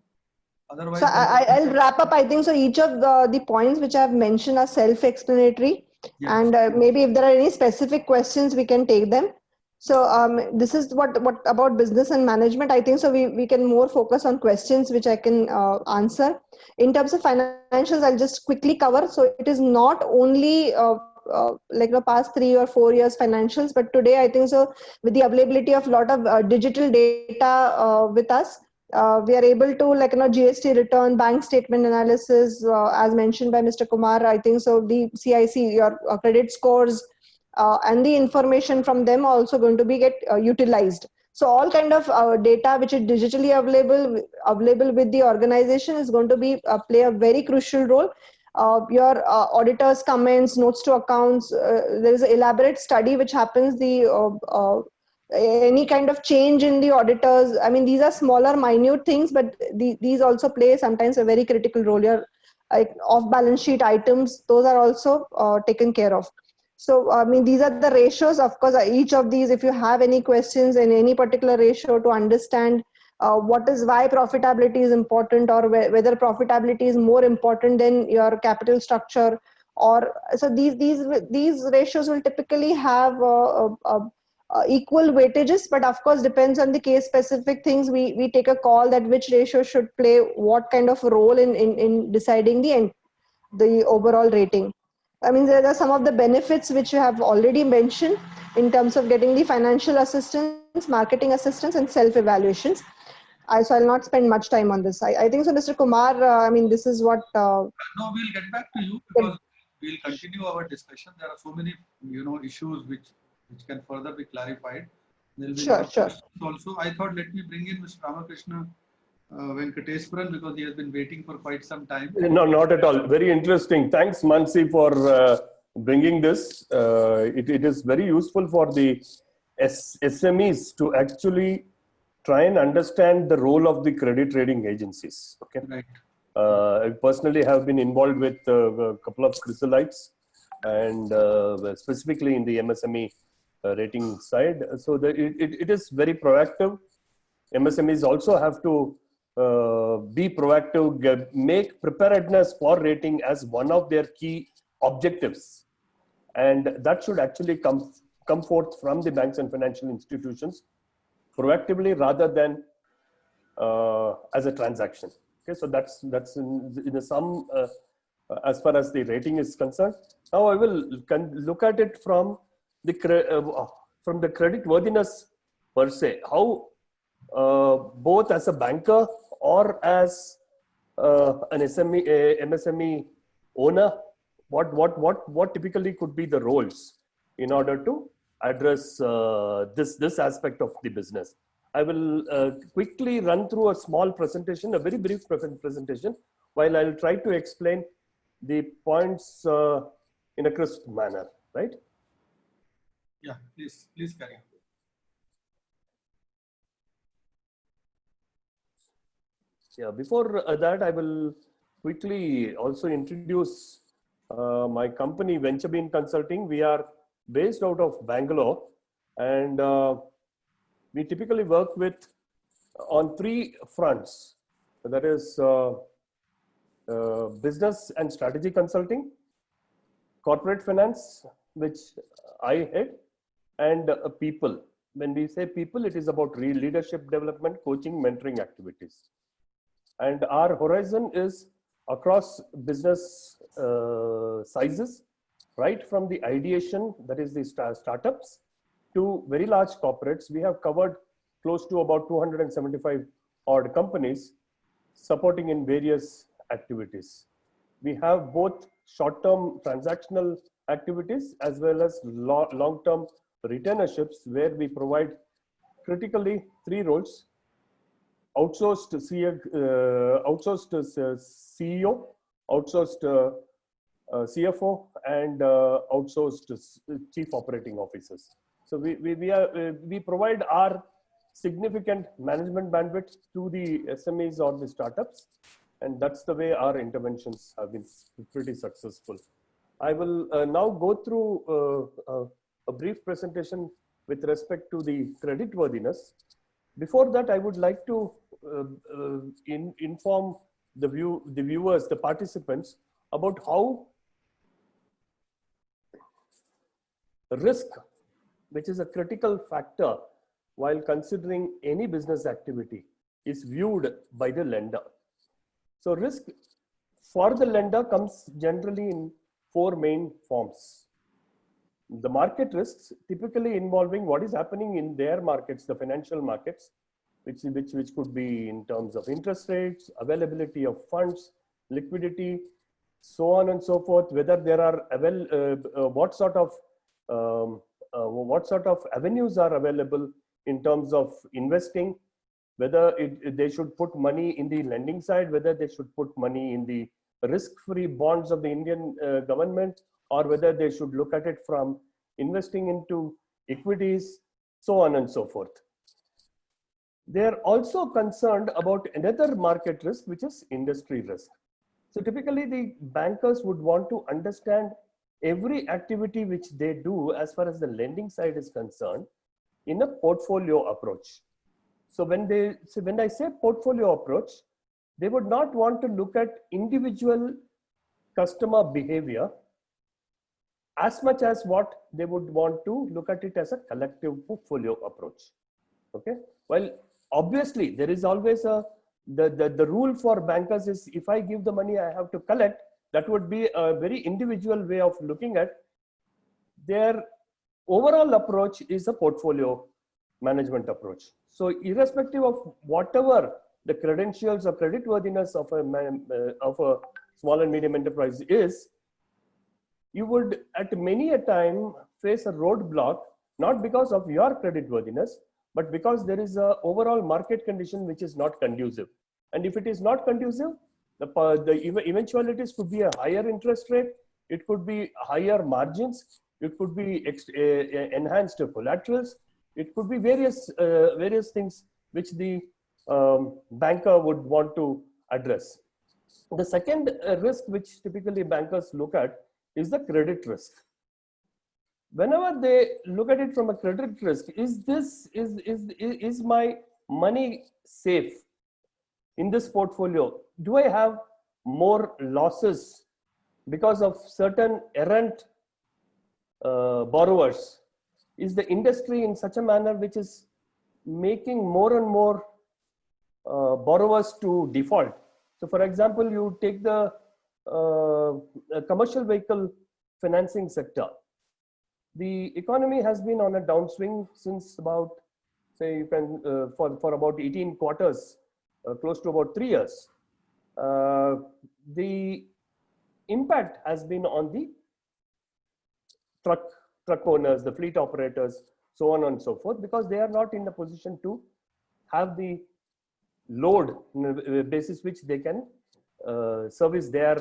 So Otherwise, I'll wrap up. I think so. Each of the points which I've mentioned are self-explanatory, yeah. and maybe if there are any specific questions, we can take them. So this is what about business and management. I think so. We can more focus on questions which I can answer. In terms of financials, I'll just quickly cover. So it is not only like the past 3 or 4 years financials, but today I think so. With the availability of a lot of digital data with us, we are able to GST return, bank statement analysis, as mentioned by Mr. Kumar. I think so. The CIC, your credit scores, and the information from them are also going to be get utilized. So all kind of data which is digitally available with the organization is going to be play a very crucial role. Your auditors' comments, notes to accounts. There is an elaborate study which happens. Any kind of change in the auditors. I mean, these are smaller, minute things, but these also play sometimes a very critical role. Your off-balance sheet items, those are also taken care of. So, I mean, these are the ratios. Of course, each of these, if you have any questions in any particular ratio to understand why profitability is important, or whether profitability is more important than your capital structure, or so these ratios will typically have equal weightages, but of course depends on the case specific things. We take a call that which ratio should play what kind of role in deciding the overall rating. I mean, there are some of the benefits which you have already mentioned in terms of getting the financial assistance, marketing assistance, and self-evaluations. So I'll not spend much time on this. I think so, Mr. Kumar. I mean, this is what. No, we'll get back to you because we'll continue our discussion. There are so many, issues which can further be clarified. There will be a lot of questions also. I thought let me bring in Mr. Ramakrishna Venkateswaran because he has been waiting for quite some time. No, not at all. Very interesting. Thanks, Mansi, for bringing this. It is very useful for the SMEs to actually try and understand the role of the credit rating agencies. Okay. Right. I personally have been involved with a couple of chrysalites, and specifically in the MSME rating side. So it is very proactive. MSMEs also have to be proactive, make preparedness for rating as one of their key objectives. And that should actually come forth from the banks and financial institutions proactively rather than as a transaction. Okay, so that's in the sum as far as the rating is concerned. Now I will look at it from the credit worthiness per se. How both as a banker or as an MSME owner, what typically could be the roles in order to address this aspect of the business. I will quickly run through a small presentation, a very brief presentation, while I'll try to explain the points in a crisp manner, right? Yeah, please carry on. Yeah, before that, I will quickly also introduce my company, VentureBean Consulting. We are based out of Bangalore, and we typically work on 3 fronts. That is business and strategy consulting, corporate finance, which I head, and people. When we say people, it is about leadership development, coaching, mentoring activities. And our horizon is across business sizes, right from the ideation, that is the startups, to very large corporates. We have covered close to about 275 odd companies supporting in various activities. We have both short-term transactional activities as well as long-term retainerships, where we provide critically 3 roles: outsourced CEO, outsourced CFO, and outsourced chief operating officers. So we provide our significant management bandwidth to the SMEs or the startups, and that's the way our interventions have been pretty successful. I will now go through a brief presentation with respect to the creditworthiness. Before that, I would like to inform the viewers, the participants, about how risk, which is a critical factor while considering any business activity, is viewed by the lender. So risk for the lender comes generally in four main forms. The market risks, typically involving what is happening in their markets, the financial markets, which could be in terms of interest rates, availability of funds, liquidity, so on and so forth. Whether there are what sort of avenues are available in terms of investing, whether they should put money in the lending side, whether they should put money in the risk-free bonds of the Indian government, or whether they should look at it from investing into equities, so on and so forth. They are also concerned about another market risk, which is industry risk. So typically the bankers would want to understand every activity which they do as far as the lending side is concerned in a portfolio approach. So when I say portfolio approach, they would not want to look at individual customer behavior as much as what they would want to look at it as a collective portfolio approach. Okay. Well, obviously there is always the rule for bankers is, if I give the money I have to collect. That would be a very individual way of looking at. Their overall approach is a portfolio management approach. So irrespective of whatever the credentials or creditworthiness of a small and medium enterprise is, you would at many a time face a roadblock, not because of your creditworthiness, but because there is a overall market condition which is not conducive. And if it is not conducive, the eventualities could be a higher interest rate, it could be higher margins, it could be enhanced collaterals, it could be various things which the banker would want to address. The second risk which typically bankers look at is the credit risk. Whenever they look at it from a credit risk, is my money safe in this portfolio? Do I have more losses because of certain errant borrowers? Is the industry in such a manner which is making more and more borrowers to default? So for example, you take the commercial vehicle financing sector. The economy has been on a downswing since about, say, you can for about 18 quarters, close to about 3 years. The impact has been on the truck owners, the fleet operators, so on and so forth, because they are not in a position to have the load basis which they can service their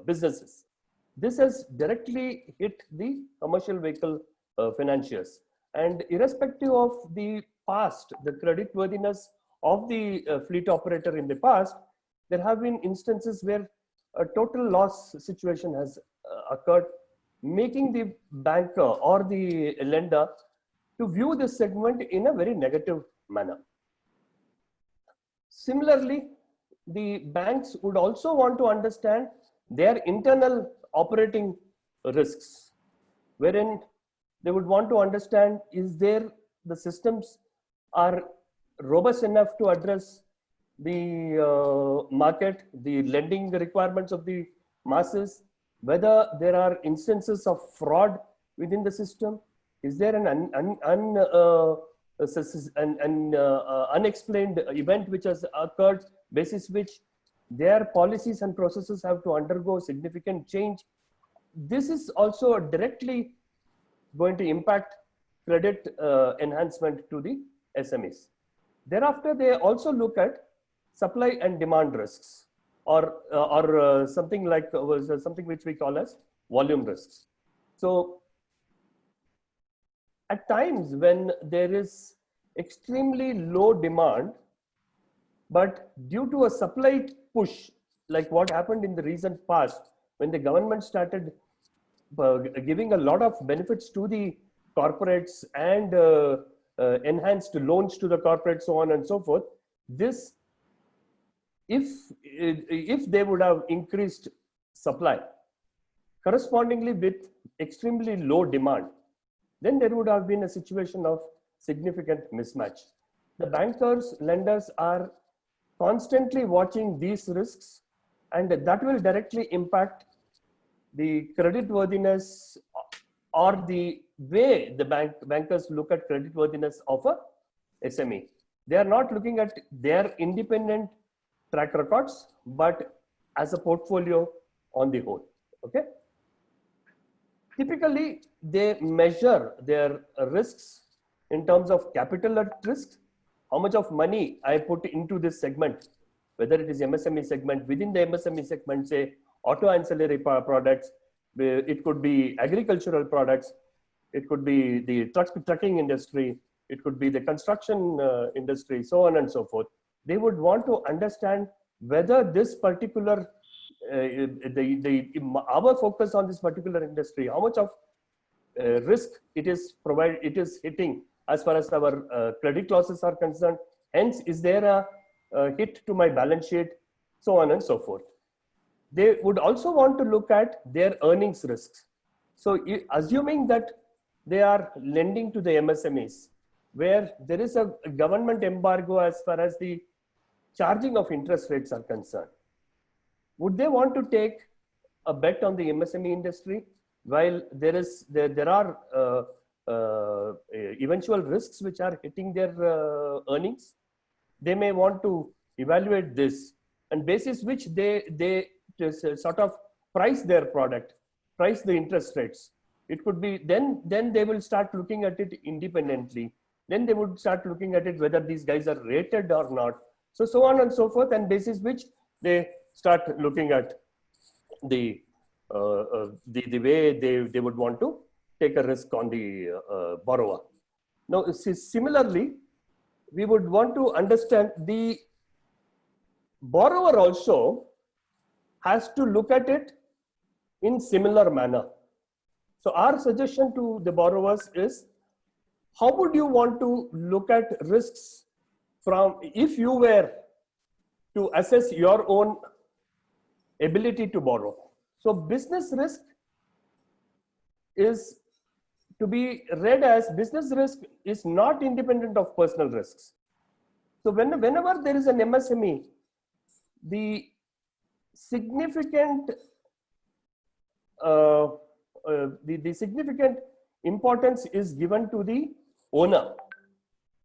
businesses. This has directly hit the commercial vehicle financiers. And irrespective of the past, the creditworthiness of the fleet operator in the past, there have been instances where a total loss situation has occurred, making the banker or the lender to view this segment in a very negative manner. Similarly, the banks would also want to understand their internal operating risks, wherein they would want to understand, is there the systems are robust enough to address the market, the lending requirements of the masses, whether there are instances of fraud within the system, is there an unexplained event which has occurred, basis which their policies and processes have to undergo significant change. This is also directly going to impact credit enhancement to the SMEs. Thereafter, they also look at supply and demand risks, or something like something which we call as volume risks. So at times when there is extremely low demand, but due to a supply push, like what happened in the recent past, when the government started giving a lot of benefits to the corporates and enhanced loans to the corporates, so on and so forth. This, if they would have increased supply correspondingly with extremely low demand, then there would have been a situation of significant mismatch. The bankers, lenders are constantly watching these risks, and that will directly impact the creditworthiness or the way the bankers look at creditworthiness of a SME. They are not looking at their independent track records, but as a portfolio on the whole. Okay. Typically, they measure their risks in terms of capital at risk, how much of money I put into this segment, whether it is MSME segment, within the MSME segment, say auto ancillary products, it could be agricultural products, it could be the trucking industry, it could be the construction industry, so on and so forth. They would want to understand whether this particular our focus on this particular industry, how much of risk it is hitting as far as our credit losses are concerned. Hence, is there a hit to my balance sheet, so on and so forth. They would also want to look at their earnings risks. So assuming that they are lending to the MSMEs, where there is a government embargo as far as the charging of interest rates are concerned, would they want to take a bet on the MSME industry while there are eventual risks which are hitting their earnings? They may want to evaluate this, and basis which they sort of price their product, price the interest rates. It could be then they will start looking at it independently. Then they would start looking at it whether these guys are rated or not. So on and so forth, and basis which they start looking at the way they would want to take a risk on the borrower. Now, similarly, we would want to understand the borrower also has to look at it in similar manner. So our suggestion to the borrowers is, how would you want to look at risks from, if you were to assess your own ability to borrow? So business risk is to be read as, business risk is not independent of personal risks. So whenever there is an MSME, the significant the significant importance is given to the owner.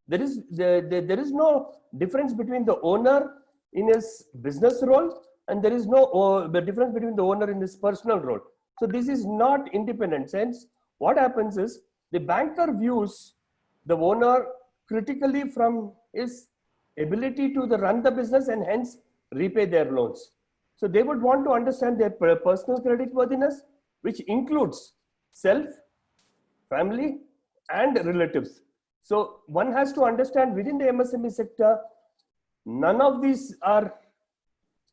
There is no difference between the owner in his business role, and there is no difference between the owner in his personal role. So this is not independent. Sense, what happens is the banker views the owner critically from his ability to run the business and hence repay their loans. So they would want to understand their personal credit worthiness, which includes self, family, and relatives. So one has to understand within the MSME sector, none of these are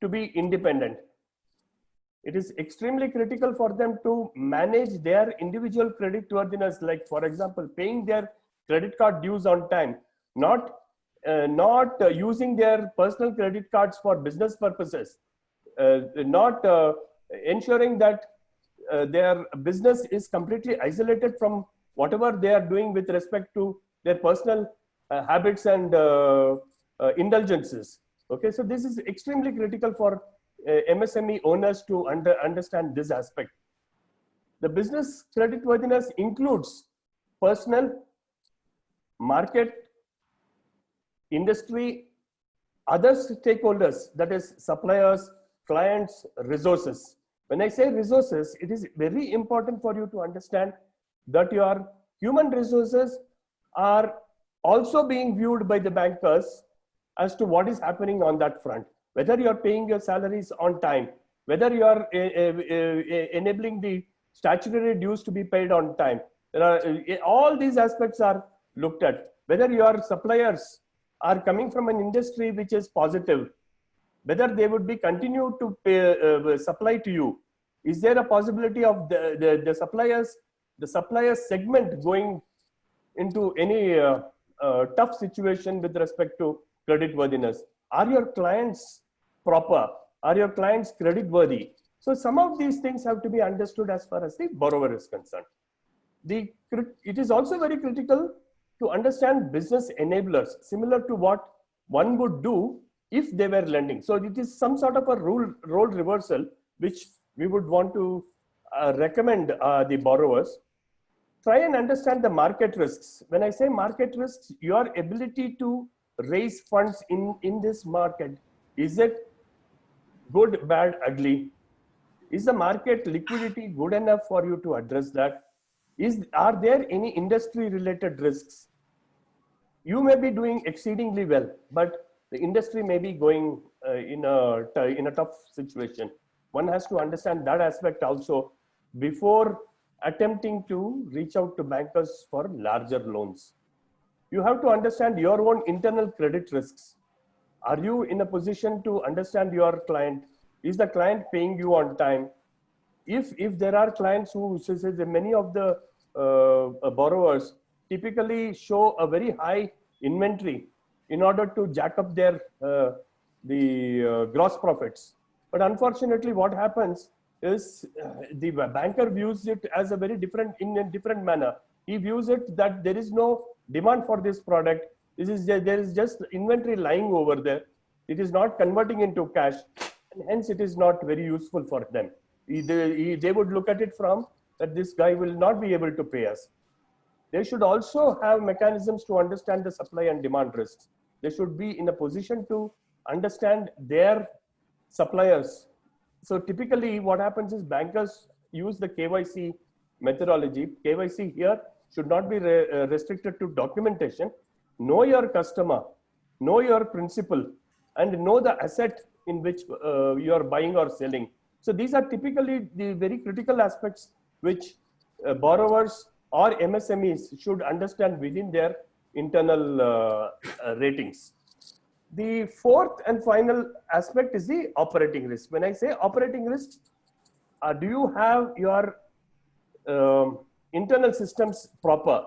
to be independent. It is extremely critical for them to manage their individual credit worthiness, like for example, paying their credit card dues on time, not using their personal credit cards for business purposes, not ensuring that their business is completely isolated from whatever they are doing with respect to their personal habits and indulgences. Okay, so this is extremely critical for MSME owners to understand this aspect. The business credit worthiness includes personal, market, industry, other stakeholders, that is suppliers, clients, resources. When I say resources, it is very important for you to understand that your human resources are also being viewed by the bankers as to what is happening on that front. Whether you are paying your salaries on time, whether you are enabling the statutory dues to be paid on time. All these aspects are looked at. Whether your suppliers are coming from an industry which is positive, whether they would be continued to pay, supply to you. Is there a possibility of the suppliers the supplier segment going into any tough situation with respect to credit worthiness? Are your clients proper? Are your clients credit worthy? So some of these things have to be understood as far as the borrower is concerned. It is also very critical to understand business enablers, similar to what one would do if they were lending. So it is some sort of a role reversal, which we would want to recommend the borrowers. Try and understand the market risks. When I say market risks, your ability to raise funds in this market, is it good, bad, ugly? Is the market liquidity good enough for you to address that? Are there any industry related risks? You may be doing exceedingly well, but the industry may be going in a tough situation. One has to understand that aspect also before attempting to reach out to bankers for larger loans. You have to understand your own internal credit risks. Are you in a position to understand your client? Is the client paying you on time? If there are clients who says many of the borrowers typically show a very high inventory in order to jack up their gross profits. But unfortunately, what happens is the banker views it as a very different, in a different manner. He views it that there is no demand for this product. There is just inventory lying over there. It is not converting into cash, and hence it is not very useful for them. They would look at it from that this guy will not be able to pay us. They should also have mechanisms to understand the supply and demand risks. They should be in a position to understand their suppliers. So typically what happens is bankers use the KYC methodology. KYC here should not be restricted to documentation. Know your customer, know your principal, and know the asset in which you are buying or selling. So these are typically the very critical aspects which borrowers or MSMEs should understand within their internal ratings. The fourth and final aspect is the operating risk. When I say operating risks, do you have your internal systems proper?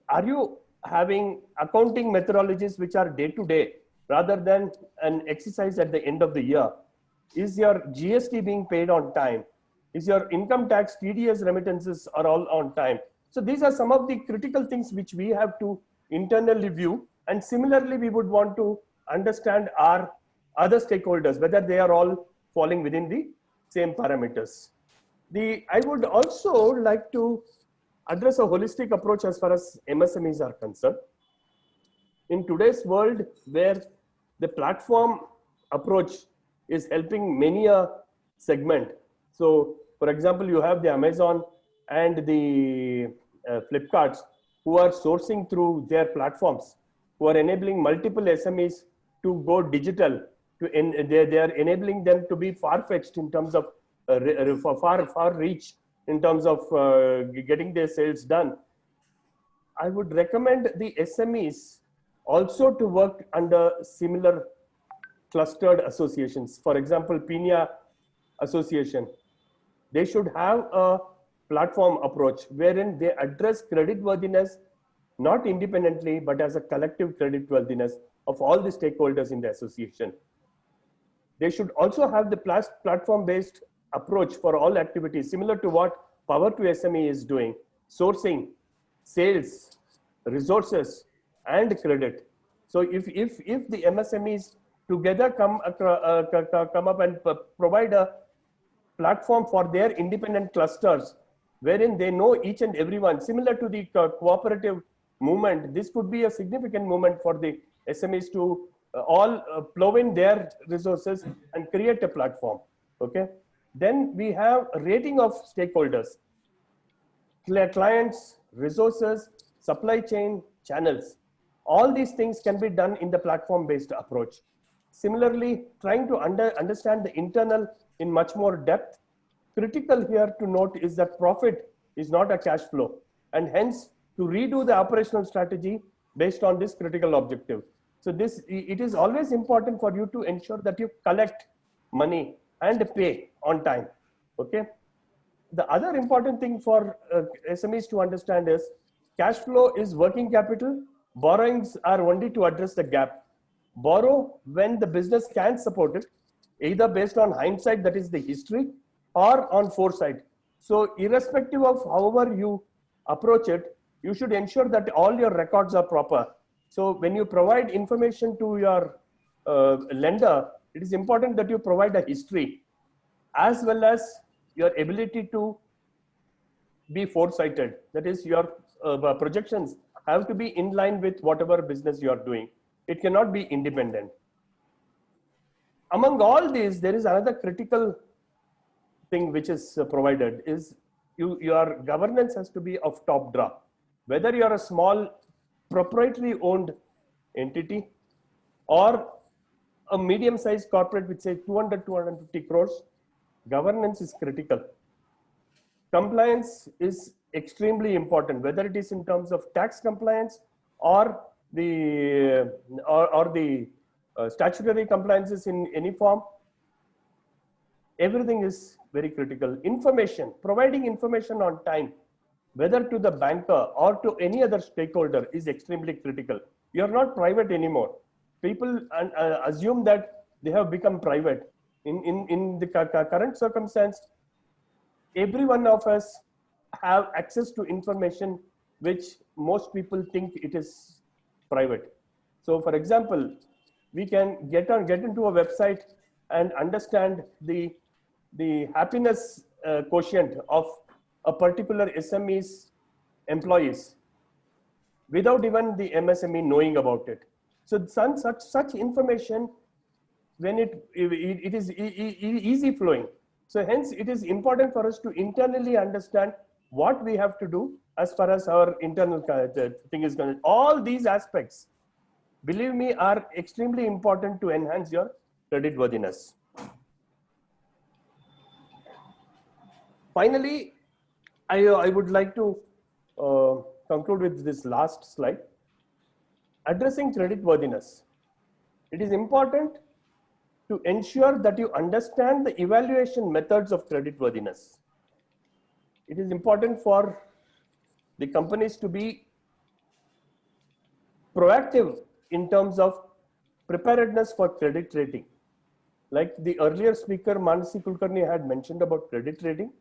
Are you having accounting methodologies which are day to day rather than an exercise at the end of the year? Is your GST being paid on time? Is your income tax, TDS remittances are all on time? So these are some of the critical things which we have to internally view. And similarly, we would want to understand our other stakeholders, whether they are all falling within the same parameters. I would also like to address a holistic approach as far as MSMEs are concerned. In today's world, where the platform approach is helping many a segment. So, for example, you have the Amazon and the Flipkarts who are sourcing through their platforms, who are enabling multiple SMEs to go digital. They are enabling them to be far-fetched in terms of far reach in terms of getting their sales done. I would recommend the SMEs also to work under similar clustered associations. For example, PINA Association. They should have a platform approach wherein they address credit worthiness, not independently, but as a collective credit worthiness of all the stakeholders in the association. They should also have the platform-based approach for all activities, similar to what Power to SME is doing: sourcing, sales, resources, and credit. So if the MSMEs together come up and provide a platform for their independent clusters, wherein they know each and everyone, similar to the cooperative movement, this could be a significant movement for the SMEs to all plow in their resources and create a platform. Okay. Then we have a rating of stakeholders, clients, resources, supply chain, channels. All these things can be done in the platform-based approach. Similarly, trying to understand the internal in much more depth. Critical here to note is that profit is not a cash flow, and hence to redo the operational strategy based on this critical objective. So it is always important for you to ensure that you collect money and pay on time. Okay. the other important thing for SMEs to understand is cash flow is working capital. Borrowings are only to address the gap. Borrow when the business can support it, either based on hindsight, that is the history, or on foresight. So irrespective of however you approach it, you should ensure that all your records are proper. So when you provide information to your lender, it is important that you provide a history as well as your ability to be foresighted. That is, your projections have to be in line with whatever business you are doing. It cannot be independent. Among all these, there is another critical thing which is provided is your governance has to be of top draw. Whether you are a small proprietary owned entity or a medium-sized corporate with say 200, 250 crores, governance is critical. Compliance is extremely important, whether it is in terms of tax compliance or the statutory compliances in any form. Everything is very critical. Information, providing information on time, whether to the banker or to any other stakeholder, is extremely critical. You are not private anymore. People assume that they have become private. In the current circumstance, every one of us have access to information which most people think it is private. So for example, we can get into a website and understand the happiness quotient of a particular SME's employees without even the MSME knowing about it. So such information, when it is easy flowing. So hence it is important for us to internally understand what we have to do as far as our internal thing is concerned. All these aspects, believe me, are extremely important to enhance your creditworthiness. Finally, I would like to conclude with this last slide. Addressing creditworthiness. It is important to ensure that you understand the evaluation methods of creditworthiness. It is important for the companies to be proactive in terms of preparedness for credit rating. Like the earlier speaker, Manasi Kulkarni, had mentioned about credit rating.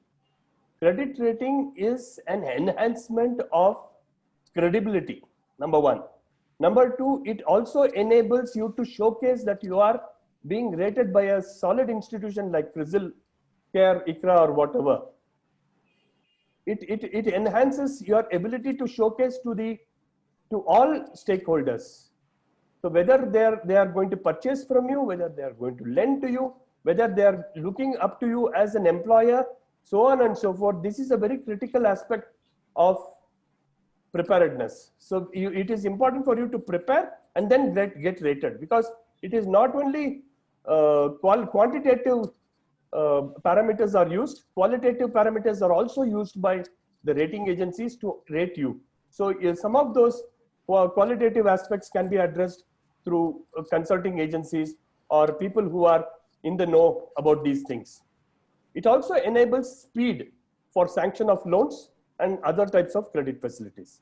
Credit rating is an enhancement of credibility, number one. Number two, it also enables you to showcase that you are being rated by a solid institution like CRISIL, CARE, ICRA, or whatever. It enhances your ability to showcase to all stakeholders. So whether they are going to purchase from you, whether they are going to lend to you, whether they are looking up to you as an employer, so on and so forth. This is a very critical aspect of preparedness. So it is important for you to prepare and then get rated, because it is not only quantitative parameters are used, qualitative parameters are also used by the rating agencies to rate you. So some of those qualitative aspects can be addressed through consulting agencies or people who are in the know about these things. It also enables speed for sanction of loans and other types of credit facilities.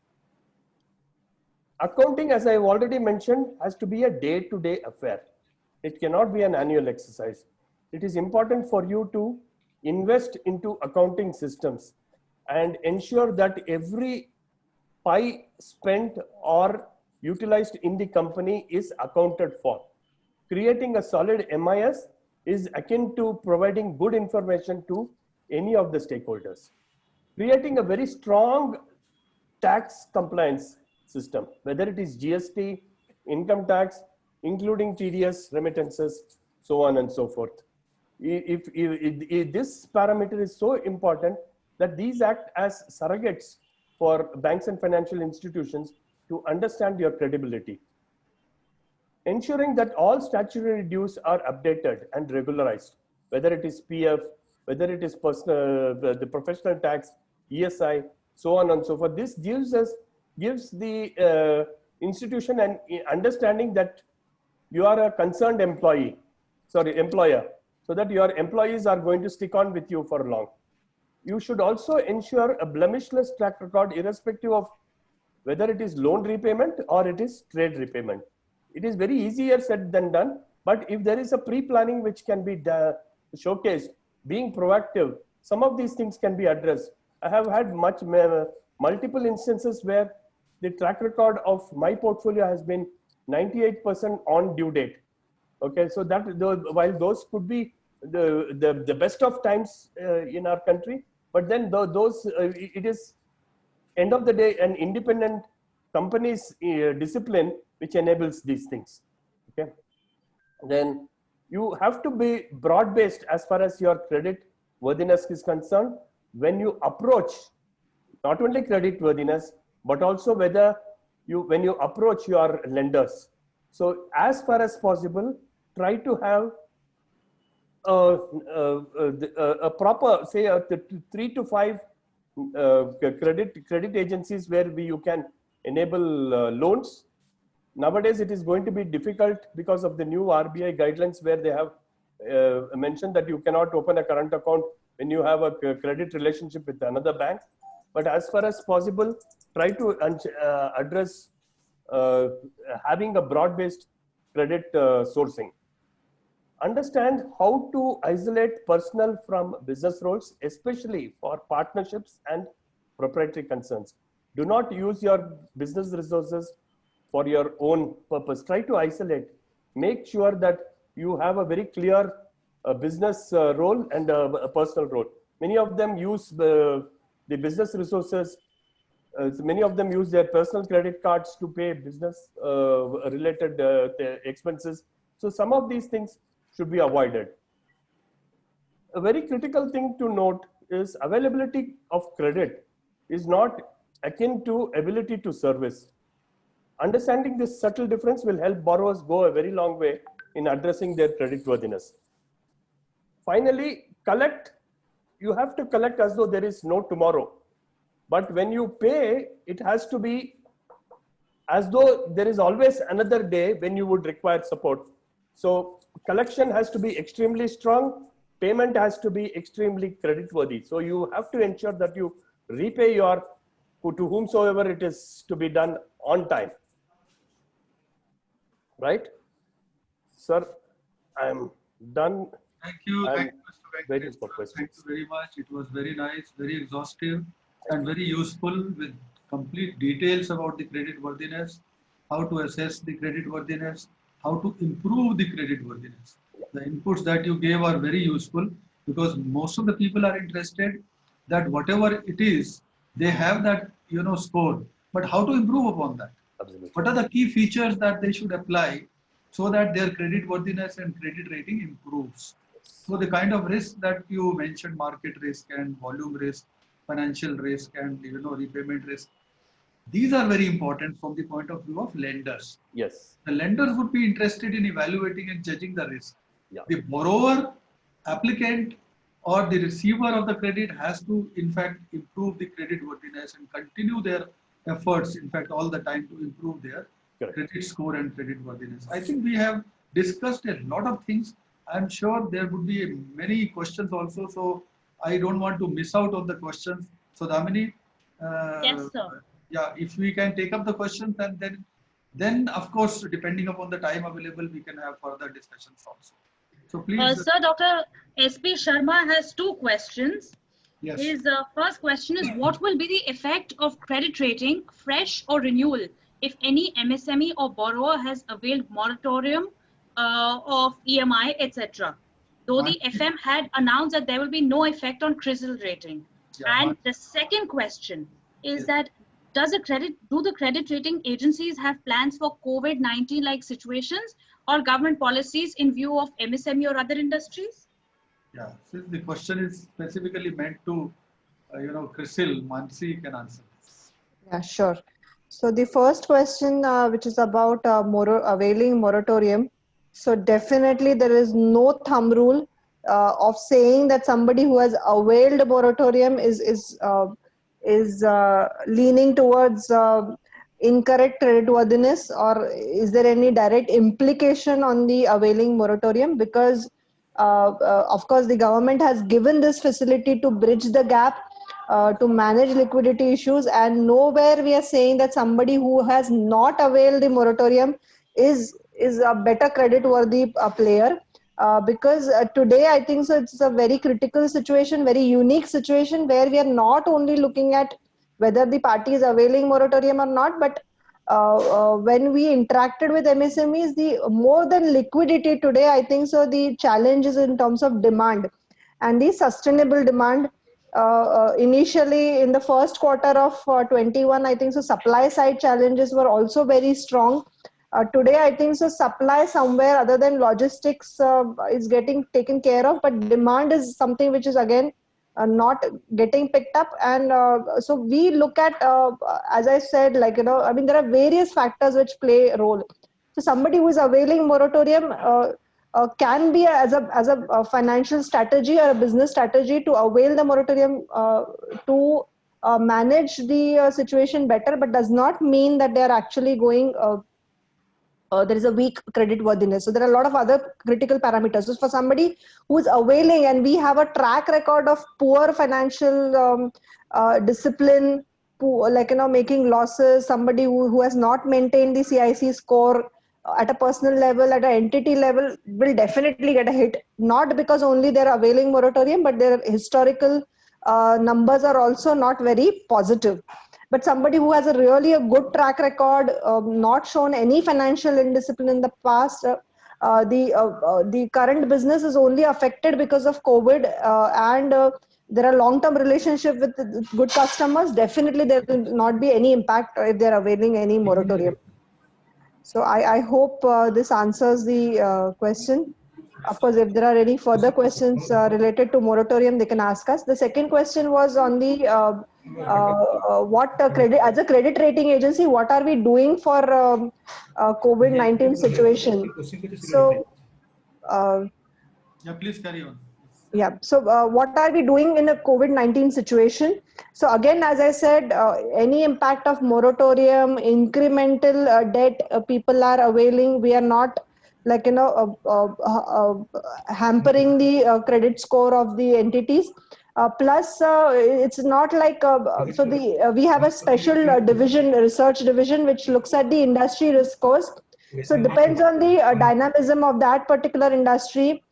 Accounting, as I have already mentioned, has to be a day-to-day affair. It cannot be an annual exercise. It is important for you to invest into accounting systems and ensure that every pie spent or utilized in the company is accounted for. Creating a solid MIS is akin to providing good information to any of the stakeholders. Creating a very strong tax compliance system, whether it is GST, income tax, including TDS, remittances, so on and so forth. If this parameter is so important that these act as surrogates for banks and financial institutions to understand your credibility. Ensuring that all statutory dues are updated and regularized, whether it is PF, whether it is personal, the professional tax, ESI, so on and so forth. This gives the institution an understanding that you are a concerned employer, so that your employees are going to stick on with you for long. you should also ensure a blemishless track record, irrespective of whether it is loan repayment or it is trade repayment. It is very easier said than done, but if there is a pre-planning which can be showcased, being proactive, some of these things can be addressed. I have had multiple instances where the track record of my portfolio has been 98% on due date. Okay, so that while those could be the best of times in our country, but then those it is end of the day an independent company's discipline which enables these things. Okay, then you have to be broad-based as far as your credit worthiness is concerned when you approach not only credit worthiness but also whether when you approach your lenders. So as far as possible, try to have a proper, say, 3 to 5 credit agencies where you can enable loans. Nowadays, it is going to be difficult because of the new RBI guidelines where they have mentioned that you cannot open a current account when you have a credit relationship with another bank. But as far as possible, try to address having a broad-based credit sourcing. Understand how to isolate personal from business roles, especially for partnerships and proprietary concerns. Do not use your business resources for your own purpose. Try to isolate. Make sure that you have a very clear business role and a personal role. Many of them use the business resources. Many of them use their personal credit cards to pay business related expenses. So some of these things should be avoided. A very critical thing to note is availability of credit is not akin to ability to service. Understanding this subtle difference will help borrowers go a very long way in addressing their credit worthiness. Finally, collect. You have to collect as though there is no tomorrow. But when you pay, it has to be as though there is always another day when you would require support. So collection has to be extremely strong. Payment has to be extremely creditworthy. So you have to ensure that you repay to whomsoever it is to be done on time. Right? Sir, I am done. Thank you. Thank you, Mr. Waiting Venkatesh. for questions. Thank you very much. It was very nice, very exhaustive, and very useful with complete details about the credit worthiness, how to assess the credit worthiness, how to improve the credit worthiness. The inputs that you gave are very useful because most of the people are interested that whatever it is, they have that score, but how to improve upon that? Absolutely. What are the key features that they should apply so that their credit worthiness and credit rating improves? So the kind of risk that you mentioned, market risk and volume risk, financial risk and repayment risk, these are very important from the point of view of lenders. Yes. The lenders would be interested in evaluating and judging the risk. Yeah. The borrower, applicant or the receiver of the credit has to in fact improve the credit worthiness and continue their efforts in fact all the time to improve their Correct. credit score and credit worthiness. I think we have discussed a lot of things. I'm sure there would be many questions also, so I don't want to miss out on the questions. So Damini, Yes, sir. yeah, if we can take up the questions and then of course, depending upon the time available, we can have further discussions also. So please. Sir, Dr. S.P. Sharma has 2 questions. Yes. His first question is, what will be the effect of credit rating, fresh or renewal, if any MSME or borrower has availed moratorium of EMI, etc.? Though the FM had announced that there will be no effect on CRISIL rating. Yeah, And the second question is that do the credit rating agencies have plans for COVID-19 like situations or government policies in view of MSME or other industries? Yeah, since the question is specifically meant to, CRISIL, Mansi can answer this. Yeah, sure. So the first question, which is about availing moratorium. So definitely there is no thumb rule of saying that somebody who has availed a moratorium is leaning towards incorrect creditworthiness, or is there any direct implication on the availing moratorium? Because Of course, the government has given this facility to bridge the gap, to manage liquidity issues, and nowhere we are saying that somebody who has not availed the moratorium is a better credit worthy player. Because today I think so it's a very critical situation, very unique situation, where we are not only looking at whether the party is availing moratorium or not, but when we interacted with MSMEs, the more than liquidity today, I think so the challenge is in terms of demand and the sustainable demand. Initially in the first quarter of 21, I think so supply side challenges were also very strong. Today, I think so supply somewhere other than logistics is getting taken care of, but demand is something which is again not getting picked up. And so we look at, as I said, like, I mean, there are various factors which play a role. So somebody who is availing moratorium can be as a financial strategy or a business strategy to avail the moratorium to manage the situation better, but does not mean that they are actually going there is a weak credit worthiness. So there are a lot of other critical parameters. So for somebody who is availing, and we have a track record of poor financial discipline, poor, like, making losses, somebody who has not maintained the CIC score at a personal level, at an entity level, will definitely get a hit. Not because only they're availing moratorium, but their historical numbers are also not very positive. But somebody who has a really a good track record, not shown any financial indiscipline in the past, the current business is only affected because of COVID, and there are long-term relationship with good customers. Definitely, there will not be any impact if they're availing any moratorium. So I hope this answers the question. Of course, if there are any further questions related to moratorium, they can ask us. The second question was on the credit, as a credit rating agency, what are we doing for COVID-19 situation? So, Yeah, please carry on. yeah. So what are we doing in a COVID-19 situation? So again, as I said, any impact of moratorium, incremental debt people are availing. We are not, like, hampering the credit score of the entities. Plus, it's not like, so we have a special division, research division, which looks at the industry risk scores. So it depends on the dynamism of that particular industry.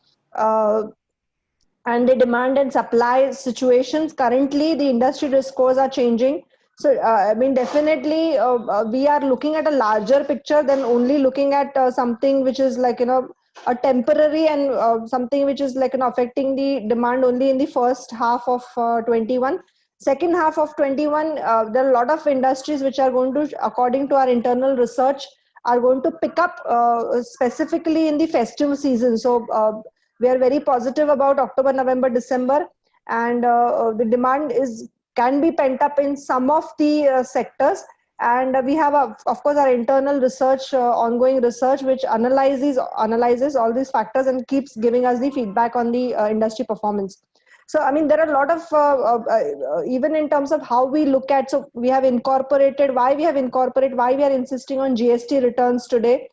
And the demand and supply situations. Currently, the industry risk scores are changing. So, I mean, definitely, we are looking at a larger picture than only looking at something which is like, a temporary, and something which is like, affecting the demand only in the first half of 21. Second half of 21, there are a lot of industries which are going to, according to our internal research, are going to pick up specifically in the festive season. So, we are very positive about October, November, December, and the demand can be pent up in some of the sectors. And we have, of course, our internal research, ongoing research, which analyzes all these factors and keeps giving us the feedback on the industry performance. So, I mean, there are a lot of, even in terms of how we look at, so we have incorporated, why we are insisting on GST returns today.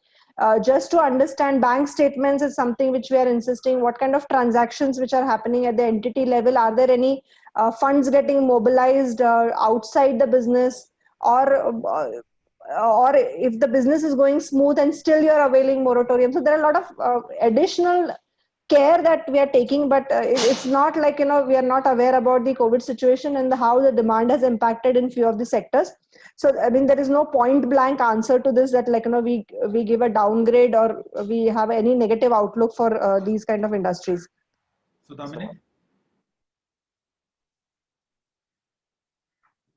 Just to understand bank statements is something which we are insisting. What kind of transactions which are happening at the entity level? Are there any funds getting mobilized outside the business, or if the business is going smooth and still you're availing moratorium? So there are a lot of additional care that we are taking, but it's not like, we are not aware about the COVID situation and how the demand has impacted in few of the sectors. So, I mean, there is no point blank answer to this, that, like, we give a downgrade or we have any negative outlook for these kind of industries. So, Damini?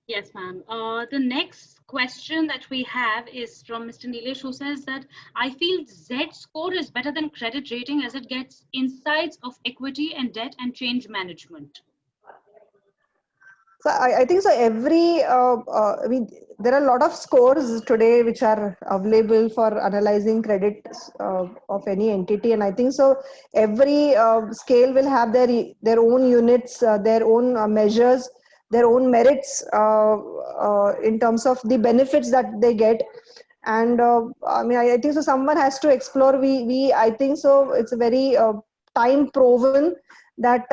Yes, ma'am. The next question that we have is from Mr. Nilesh, who says that I feel Z score is better than credit rating as it gets insights of equity and debt and change management. So I think so. There are a lot of scores today which are available for analyzing credit of any entity, and I think so. Every scale will have their own units, their own measures, their own merits in terms of the benefits that they get. And I mean, I think so. Someone has to explore. I think so. It's a very time proven that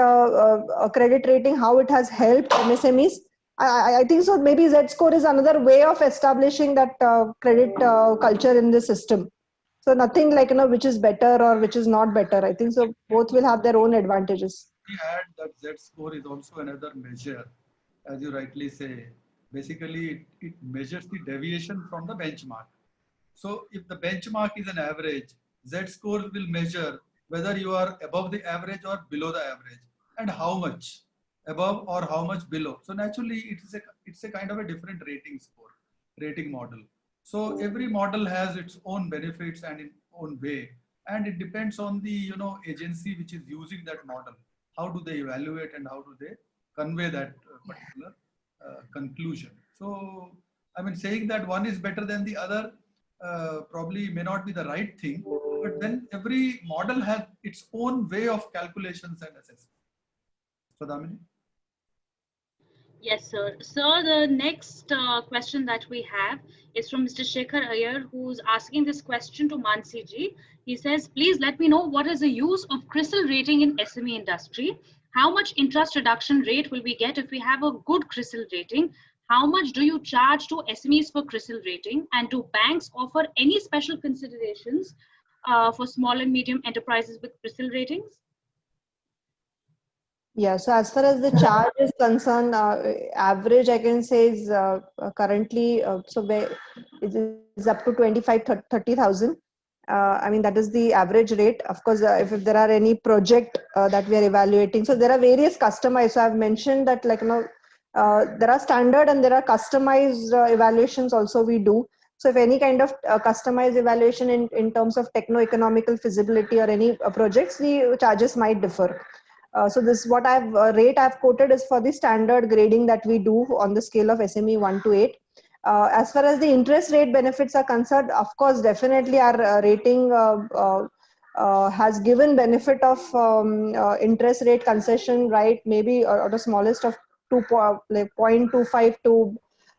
credit rating, how it has helped MSMEs. I think so. Maybe Z score is another way of establishing that credit culture in the system. So nothing like, which is better or which is not better. I think so. Both will have their own advantages. We add that Z score is also another measure, as you rightly say. Basically, it measures the deviation from the benchmark. So if the benchmark is an average, Z score will measure whether you are above the average or below the average, and how much above or how much below. So naturally, it's a kind of a different rating score, rating model. So every model has its own benefits and its own way, and it depends on the agency which is using that model. How do they evaluate and how do they convey that particular conclusion? So I mean, saying that one is better than the other probably may not be the right thing, but then every model has its own way of calculations and assessment. So, Damini? Yes, sir. Sir, the next question that we have is from Mr. Shekhar Iyer, who's asking this question to Mansi ji. He says, please let me know what is the use of CRISIL rating in SME industry. How much interest reduction rate will we get if we have a good CRISIL rating? How much do you charge to SMEs for CRISIL rating? And do banks offer any special considerations for small and medium enterprises with CRISIL ratings? Yeah, so as far as the charge is concerned, average I can say is currently it is up to 25-30,000. I mean, that is the average rate. Of course, if there are any project that we are evaluating, so there are various customized. So I've mentioned that there are standard and there are customized evaluations also we do. So if any kind of customized evaluation in terms of techno-economical feasibility or any projects, the charges might differ. So this what rate I've quoted is for the standard grading that we do on the scale of SME 1 to 8. As far as the interest rate benefits are concerned, of course, definitely our rating has given benefit of interest rate concession, right? Maybe or the smallest of 0.25 to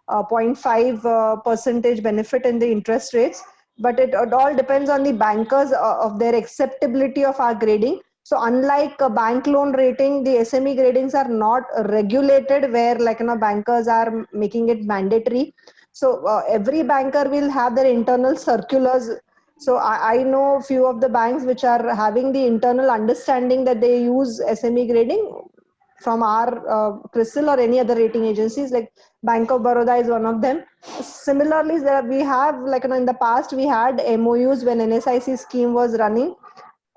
0.5 percentage benefit in the interest rates. But it all depends on the bankers of their acceptability of our grading. So unlike a bank loan rating, the SME gradings are not regulated where bankers are making it mandatory. So every banker will have their internal circulars. So I know a few of the banks which are having the internal understanding that they use SME grading from our CRISIL or any other rating agencies, like Bank of Baroda is one of them. Similarly, we have in the past we had MOUs when NSIC scheme was running.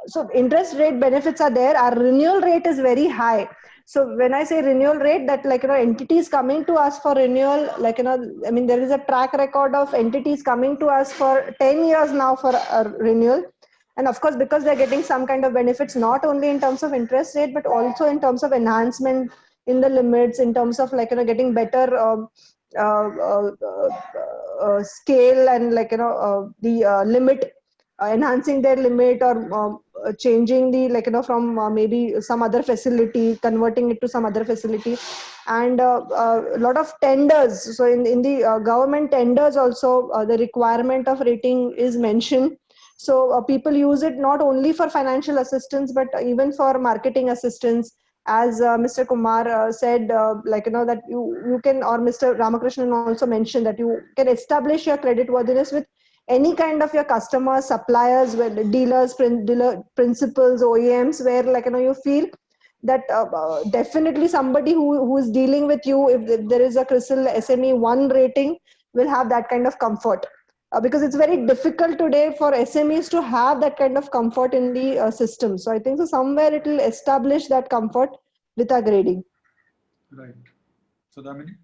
So interest rate benefits are there. Our renewal rate is very high. So when I say renewal rate, that entities coming to us for renewal, I mean, there is a track record of entities coming to us for 10 years now for a renewal. And of course, because they're getting some kind of benefits, not only in terms of interest rate, but also in terms of enhancement in the limits, in terms of getting better scale and the limit, enhancing their limit or changing the from maybe some other facility, converting it to some other facility, and a lot of tenders. So in the government tenders also the requirement of rating is mentioned. So people use it not only for financial assistance but even for marketing assistance. As Mr. Kumar said, that you can, or Mr. Ramakrishnan also mentioned that you can establish your credit worthiness with any kind of your customers, suppliers, dealers, principals, OEMs, where you feel that definitely somebody who is dealing with you, if there is a CRISIL SME 1 rating, will have that kind of comfort. Because it's very difficult today for SMEs to have that kind of comfort in the system. So I think so somewhere it will establish that comfort with our grading. Right. So, Damini?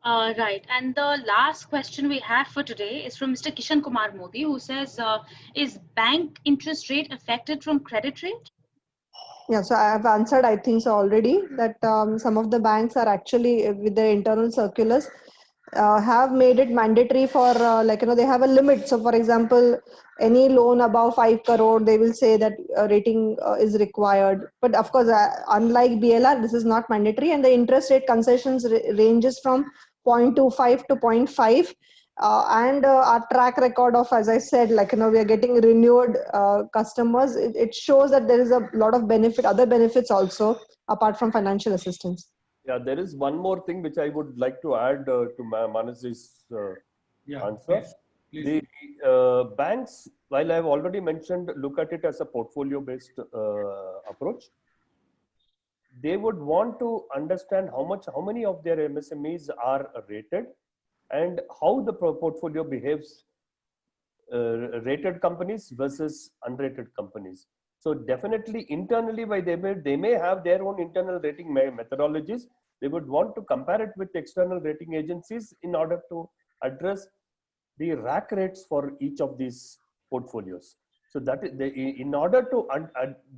Right. And the last question we have for today is from Mr. Kishan Kumar Modi, who says, is bank interest rate affected from credit rate? Yeah, so I have answered, I think so already, that some of the banks are actually with their internal circulars have made it mandatory for they have a limit. So for example, any loan above 5 crore, they will say that rating is required. But of course, unlike BLR, this is not mandatory, and the interest rate concessions ranges from 0.25 to 0.5. and our track record of, as I said, like, we are getting renewed customers. It shows that there is a lot of benefit, other benefits also, apart from financial assistance. Yeah, there is one more thing which I would like to add to Manas's Yeah, answer. please. The banks, while I have already mentioned, look at it as a portfolio-based approach. They would want to understand how many of their MSMEs are rated, and how the portfolio behaves, rated companies versus unrated companies. So definitely internally, by they may have their own internal rating methodologies. They would want to compare it with external rating agencies in order to address the rack rates for each of these portfolios. So that is in order to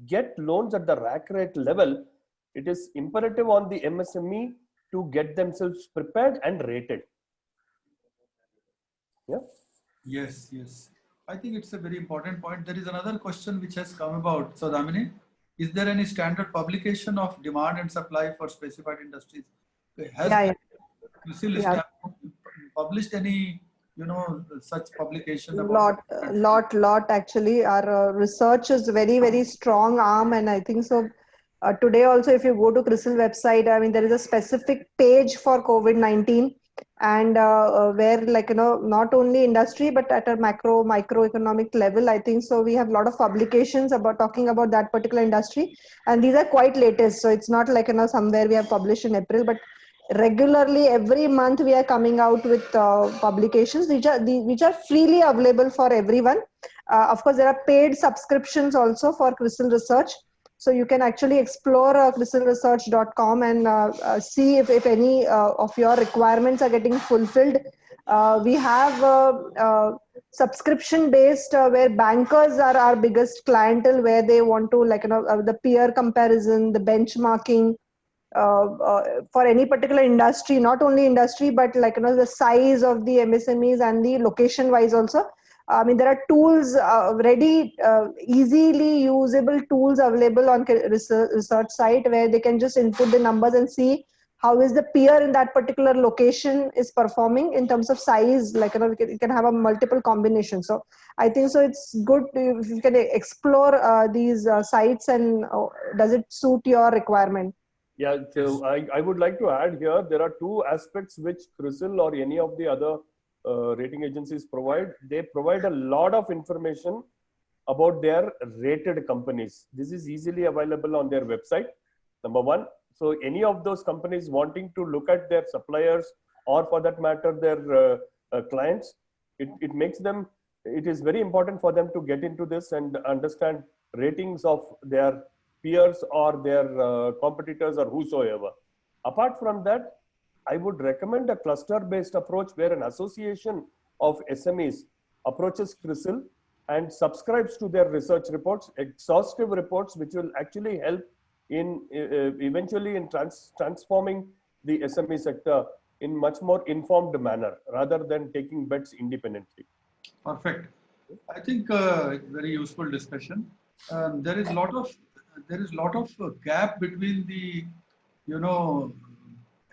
get loans at the rack rate level, it is imperative on the MSME to get themselves prepared and rated. Yeah. Yes, yes. I think it's a very important point. There is another question which has come about. So, Damini, is there any standard publication of demand and supply for specified industries? Has Yeah, yeah. CRISIL Yeah. published any, such publication about Lot actually. Our research is very, very strong arm, and I think so. Today also, if you go to CRISIL website, I mean, there is a specific page for COVID-19, and where, like, not only industry but at a microeconomic level, I think so. We have a lot of publications about talking about that particular industry, and these are quite latest. So it's not like, somewhere we have published in April, but regularly every month we are coming out with publications which are freely available for everyone. Of course, there are paid subscriptions also for CRISIL research, so you can actually explore crisilresearch.com and see if any of your requirements are getting fulfilled. We have subscription based where bankers are our biggest clientele, where they want to, like, the peer comparison, the benchmarking, for any particular industry, not only industry, but, like, the size of the MSMEs and the location wise also. I mean, there are tools, ready, easily usable tools available on research site, where they can just input the numbers and see how is the peer in that particular location is performing in terms of size. Like, you can have a multiple combination. So I think so it's good if you can explore these sites, and does it suit your requirement. Yeah, so I would like to add here, there are two aspects which CRISIL or any of the other rating agencies provide. They provide a lot of information about their rated companies. This is easily available on their website, number one. So any of those companies wanting to look at their suppliers, or for that matter, their clients, it is very important for them to get into this and understand ratings of their peers or their competitors or whosoever. Apart from that, I would recommend a cluster-based approach where an association of SMEs approaches CRISIL and subscribes to their research reports, exhaustive reports, which will actually help in eventually in transforming the SME sector in much more informed manner rather than taking bets independently. Perfect. I think very useful discussion. There is lot of gap between the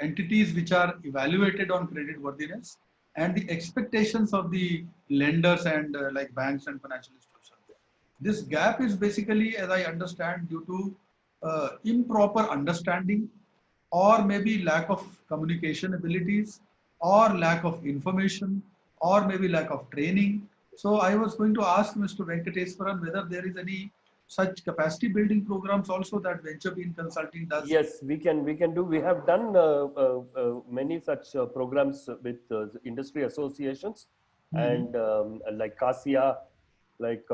entities which are evaluated on credit worthiness and the expectations of the lenders and like banks and financial institutions. This gap is basically, as I understand, due to improper understanding, or maybe lack of communication abilities, or lack of information, or maybe lack of training. So I was going to ask Mr. Venkateswaran whether there is any such capacity building programs also that Venture Bean Consulting does. Yes, we can do. We have done many such programs with industry associations, and like CASIA, like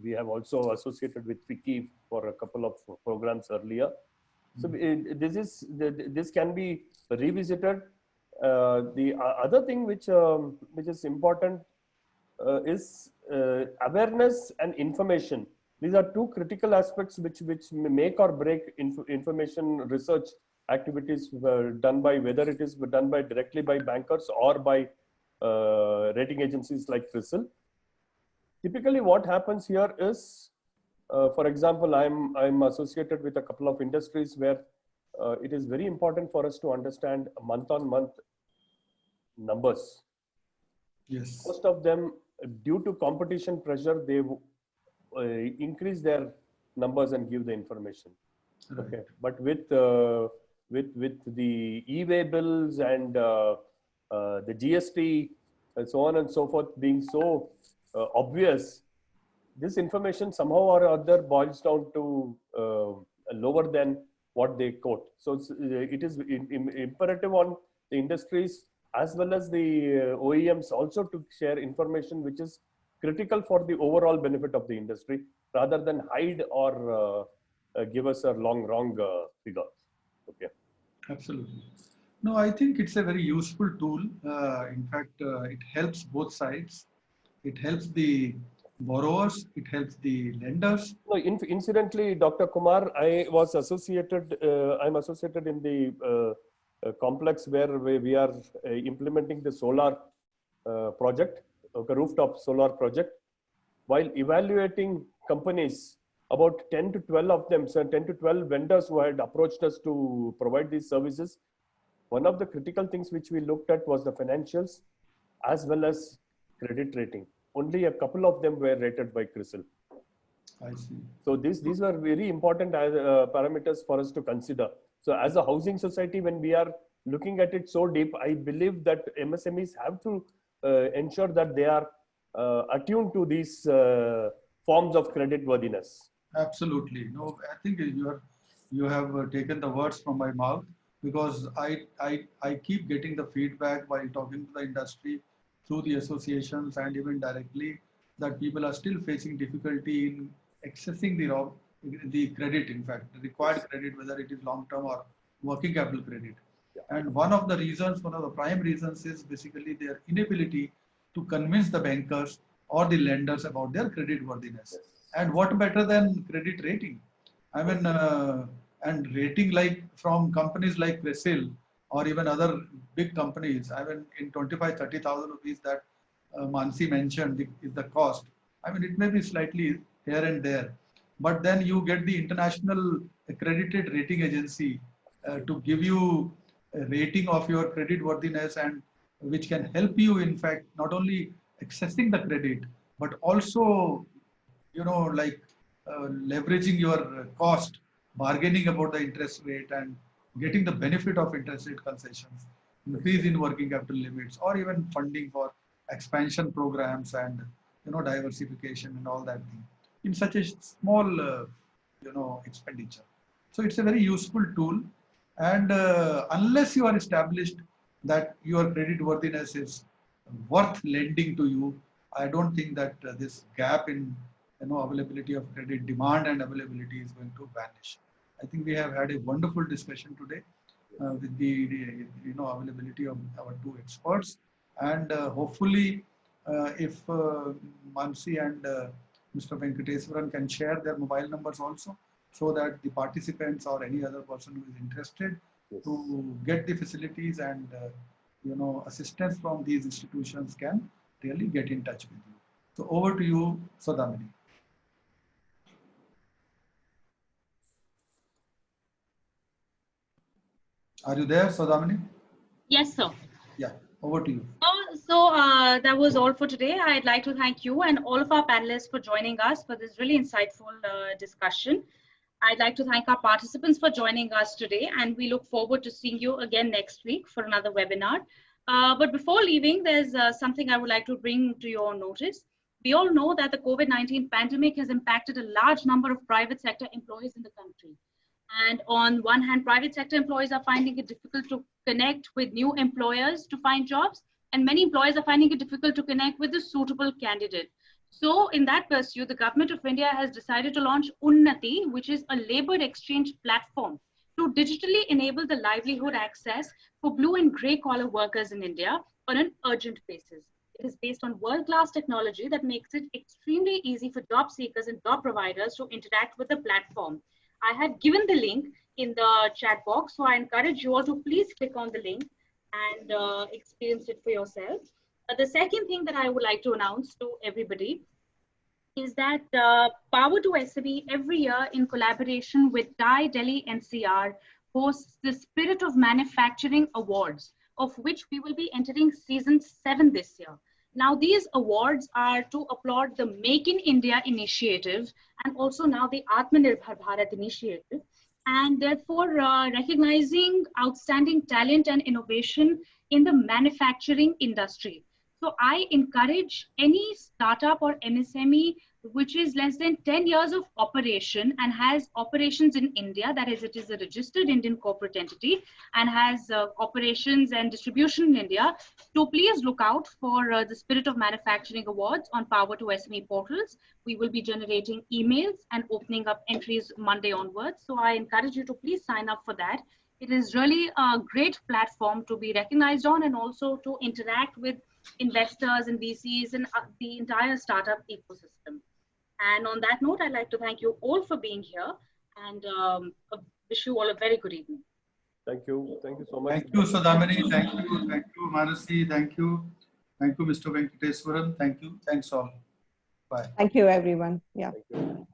we have also associated with FICCI for a couple of programs earlier. So this can be revisited. The other thing which is important is awareness and information. These are two critical aspects which make or break information research activities done by, whether it is done by directly by bankers or by rating agencies like CRISIL. Typically, what happens here is, for example, I'm associated with a couple of industries where it is very important for us to understand month on month numbers. Yes. Most of them, due to competition pressure, they increase their numbers and give the information. Right. Okay, but with the e-way bills and the GST and so on and so forth being so obvious, this information somehow or other boils down to lower than what they quote. So it is imperative on the industries as well as the OEMs also to share information which is critical for the overall benefit of the industry, rather than hide or give us a wrong figure. Okay. Absolutely. No, I think it's a very useful tool. In fact, it helps both sides. It helps the borrowers, it helps the lenders. No, incidentally, Dr. Kumar, I'm associated in the complex where we are implementing the solar project, okay, rooftop solar project. While evaluating companies, about 10 to 12 of them, so 10 to 12 vendors who had approached us to provide these services, one of the critical things which we looked at was the financials as well as credit rating. Only a couple of them were rated by CRISIL. I see. So these were very important parameters for us to consider. So as a housing society, when we are looking at it so deep, I believe that MSMEs have to ensure that they are attuned to these forms of credit worthiness. Absolutely. No, I think you have taken the words from my mouth, because I keep getting the feedback while talking to the industry through the associations and even directly, that people are still facing difficulty in accessing the credit, in fact, the required credit, whether it is long-term or working capital credit. And one of the prime reasons is basically their inability to convince the bankers or the lenders about their credit worthiness. And what better than credit rating? I mean, and rating like from companies like CRISIL or even other big companies. I mean, in 25,000-30,000 rupees that Mansi mentioned is the cost. I mean, it may be slightly here and there, but then you get the international accredited rating agency to give you a rating of your credit worthiness, and which can help you, in fact, not only accessing the credit, but also, like leveraging your cost, bargaining about the interest rate and getting the benefit of interest rate concessions, increase in working capital limits, or even funding for expansion programs and diversification and all that thing in such a small expenditure. So it's a very useful tool, and unless you are established that your credit worthiness is worth lending to you, I don't think that this gap in availability of credit, demand and availability, is going to vanish. I think we have had a wonderful discussion today with the availability of our two experts, and hopefully if Mansi and Mr. Venkateswaran can share their mobile numbers also, so that the participants or any other person who is interested to get the facilities and assistance from these institutions can really get in touch with you. So over to you, Saudamini. Are you there, Saudamini? Yes, sir. Yeah, over to you. So that was all for today. I'd like to thank you and all of our panelists for joining us for this really insightful discussion. I'd like to thank our participants for joining us today, and we look forward to seeing you again next week for another webinar. But before leaving, there's something I would like to bring to your notice. We all know that the COVID-19 pandemic has impacted a large number of private sector employees in the country. And on one hand, private sector employees are finding it difficult to connect with new employers to find jobs, and many employers are finding it difficult to connect with a suitable candidate. So in that pursuit, the government of India has decided to launch Unnati, which is a labor exchange platform to digitally enable the livelihood access for blue and grey collar workers in India on an urgent basis. It is based on world-class technology that makes it extremely easy for job seekers and job providers to interact with the platform. I have given the link in the chat box, so I encourage you all to please click on the link and experience it for yourself. The second thing that I would like to announce to everybody is that Power to SME every year in collaboration with TiE Delhi NCR hosts the Spirit of Manufacturing Awards, of which we will be entering season 7 this year. Now, these awards are to applaud the Make in India initiative and also now the Atmanirbhar Bharat initiative, and therefore recognizing outstanding talent and innovation in the manufacturing industry. So I encourage any startup or MSME which is less than 10 years of operation and has operations in India, that is, it is a registered Indian corporate entity and has operations and distribution in India, to please look out for the Spirit of Manufacturing Awards on Power to SME portals. We will be generating emails and opening up entries Monday onwards. So I encourage you to please sign up for that. It is really a great platform to be recognized on and also to interact with investors and VCs and the entire startup ecosystem. And on that note, I'd like to thank you all for being here and wish you all a very good evening. Thank you. Thank you so much. Thank you, Sadamini. Thank you, Manasi. Thank you, Mr. Venkateswaran. Thank you. Thanks all. Bye. Thank you, everyone. Yeah. Thank you.